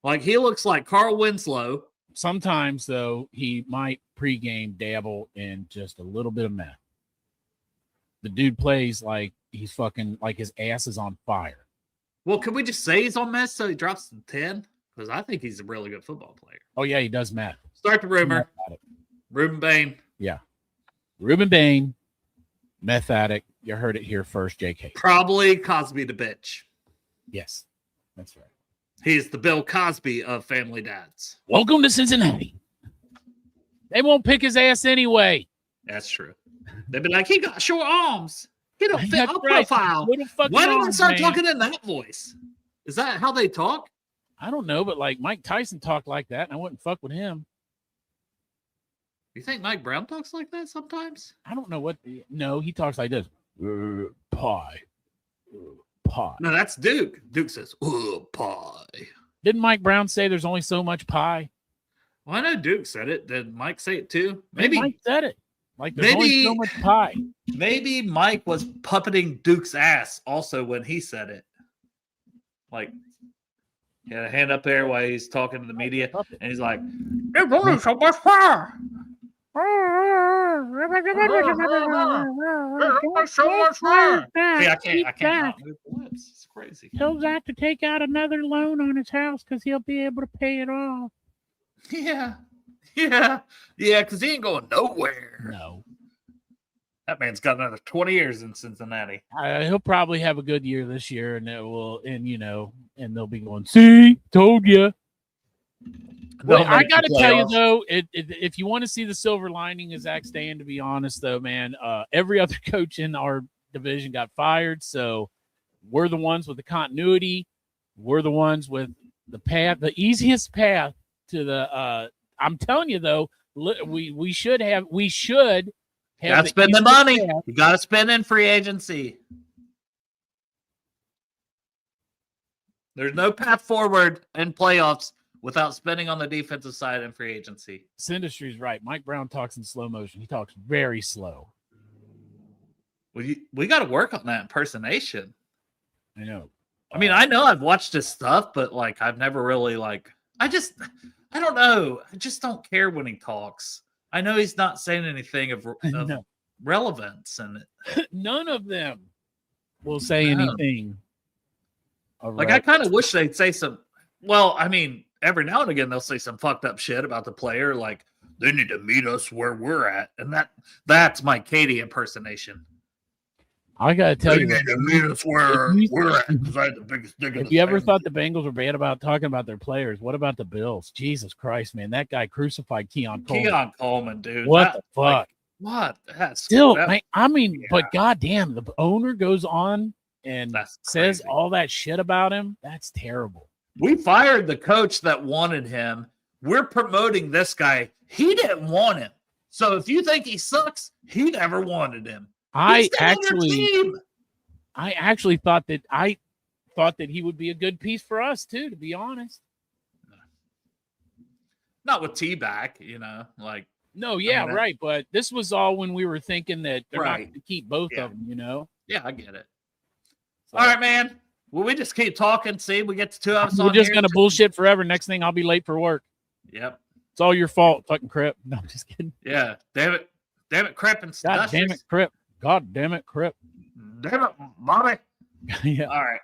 Like he looks like Carl Winslow.
Sometimes, though, he might pregame dabble in just a little bit of meth. The dude plays like he's fucking like his ass is on fire.
Well, can we just say he's on meth so he drops to 10? Because I think he's a really good football player.
Oh yeah, he does meth.
Start the rumor. Reuben Bain.
Yeah, Reuben Bain, meth addict. You heard it here first, JK.
Probably Cosby the bitch.
Yes, that's right.
He's the Bill Cosby of family dads.
Welcome to Cincinnati. They won't pick his ass anyway.
That's true. They'd be like, he got short arms. He don't fit our
right.
profile.
Little fucking
Why did I
arms,
start
man.
talking in that voice? Is that how they talk?
I don't know, but like Mike Tyson talked like that, and I wouldn't fuck with him.
You think Mike Brown talks like that sometimes?
I don't know what. No, he talks like this. Pie. Pie.
No, that's Duke. Duke says, "Oh, pie."
Didn't Mike Brown say there's only so much pie?
Well, I know Duke said it. Did Mike say it too? Maybe
Mike said it. Like there's only so much pie.
Maybe Mike was puppeting Duke's ass also when he said it. Like, he had a hand up there while he's talking to the media, and he's like, "There's only so much pie. So much pie." See, I can't move the lips. It's crazy.
He'll have to take out another loan on his house because he'll be able to pay it off.
Yeah, because he ain't going nowhere.
No.
That man's got another 20 years in Cincinnati.
He'll probably have a good year this year, and and they'll be going, see, told you. Well, I got to tell you, though, if you want to see the silver lining of Zach Stan, to be honest, though, man, every other coach in our division got fired. So we're the ones with the continuity. We're the ones with the path, the easiest path to the I'm telling you, though, we should have
Got to spend the money. You got to spend in free agency. There's no path forward in playoffs without spending on the defensive side in free agency.
This industry's right. Mike Brown talks in slow motion. He talks very slow.
We got to work on that impersonation.
I know.
I mean, I know I've watched his stuff, but like I've never really I don't know. I just don't care when he talks. I know he's not saying anything of
No.
relevance, and
None of them will say anything.
Like, I kind of wish they'd say some. Well, I mean, every now and again they'll say some fucked up shit about the player, like they need to meet us where we're at, and that's my Katie impersonation.
I gotta tell you,
They need to meet us where we're at because I had the biggest dick in
if
the
you ever
family.
thought the Bengals were bad about talking about their players, what about the Bills? Jesus Christ, man, that guy crucified Keon Coleman.
Keon Coleman, dude.
What the fuck?
Like, what? That's
Still,
that,
man, I mean,
yeah.
but goddamn, the owner goes on and
That's
says
crazy.
all that shit about him. That's terrible.
We fired the coach that wanted him. We're promoting this guy. He didn't want him. So if you think he sucks, he never wanted him.
I
He's still on your team.
actually thought that he would be a good piece for us too, to be honest.
Not with T back, like.
No, yeah,
I mean,
right. But this was all when we were thinking that they're not
Right.
going to keep both
Yeah.
of them,
Yeah, I get it.
So,
All right, man. Well, we just keep talking. See, we get to 2 hours.
we're just going to bullshit forever. Next thing, I'll be late for work.
Yep.
It's all your fault, fucking Crip. No, I'm just kidding.
Yeah. Damn it, Crip and
God damn it, Crip. God damn it, Crip.
Damn it, Bobby.
Yeah.
All right.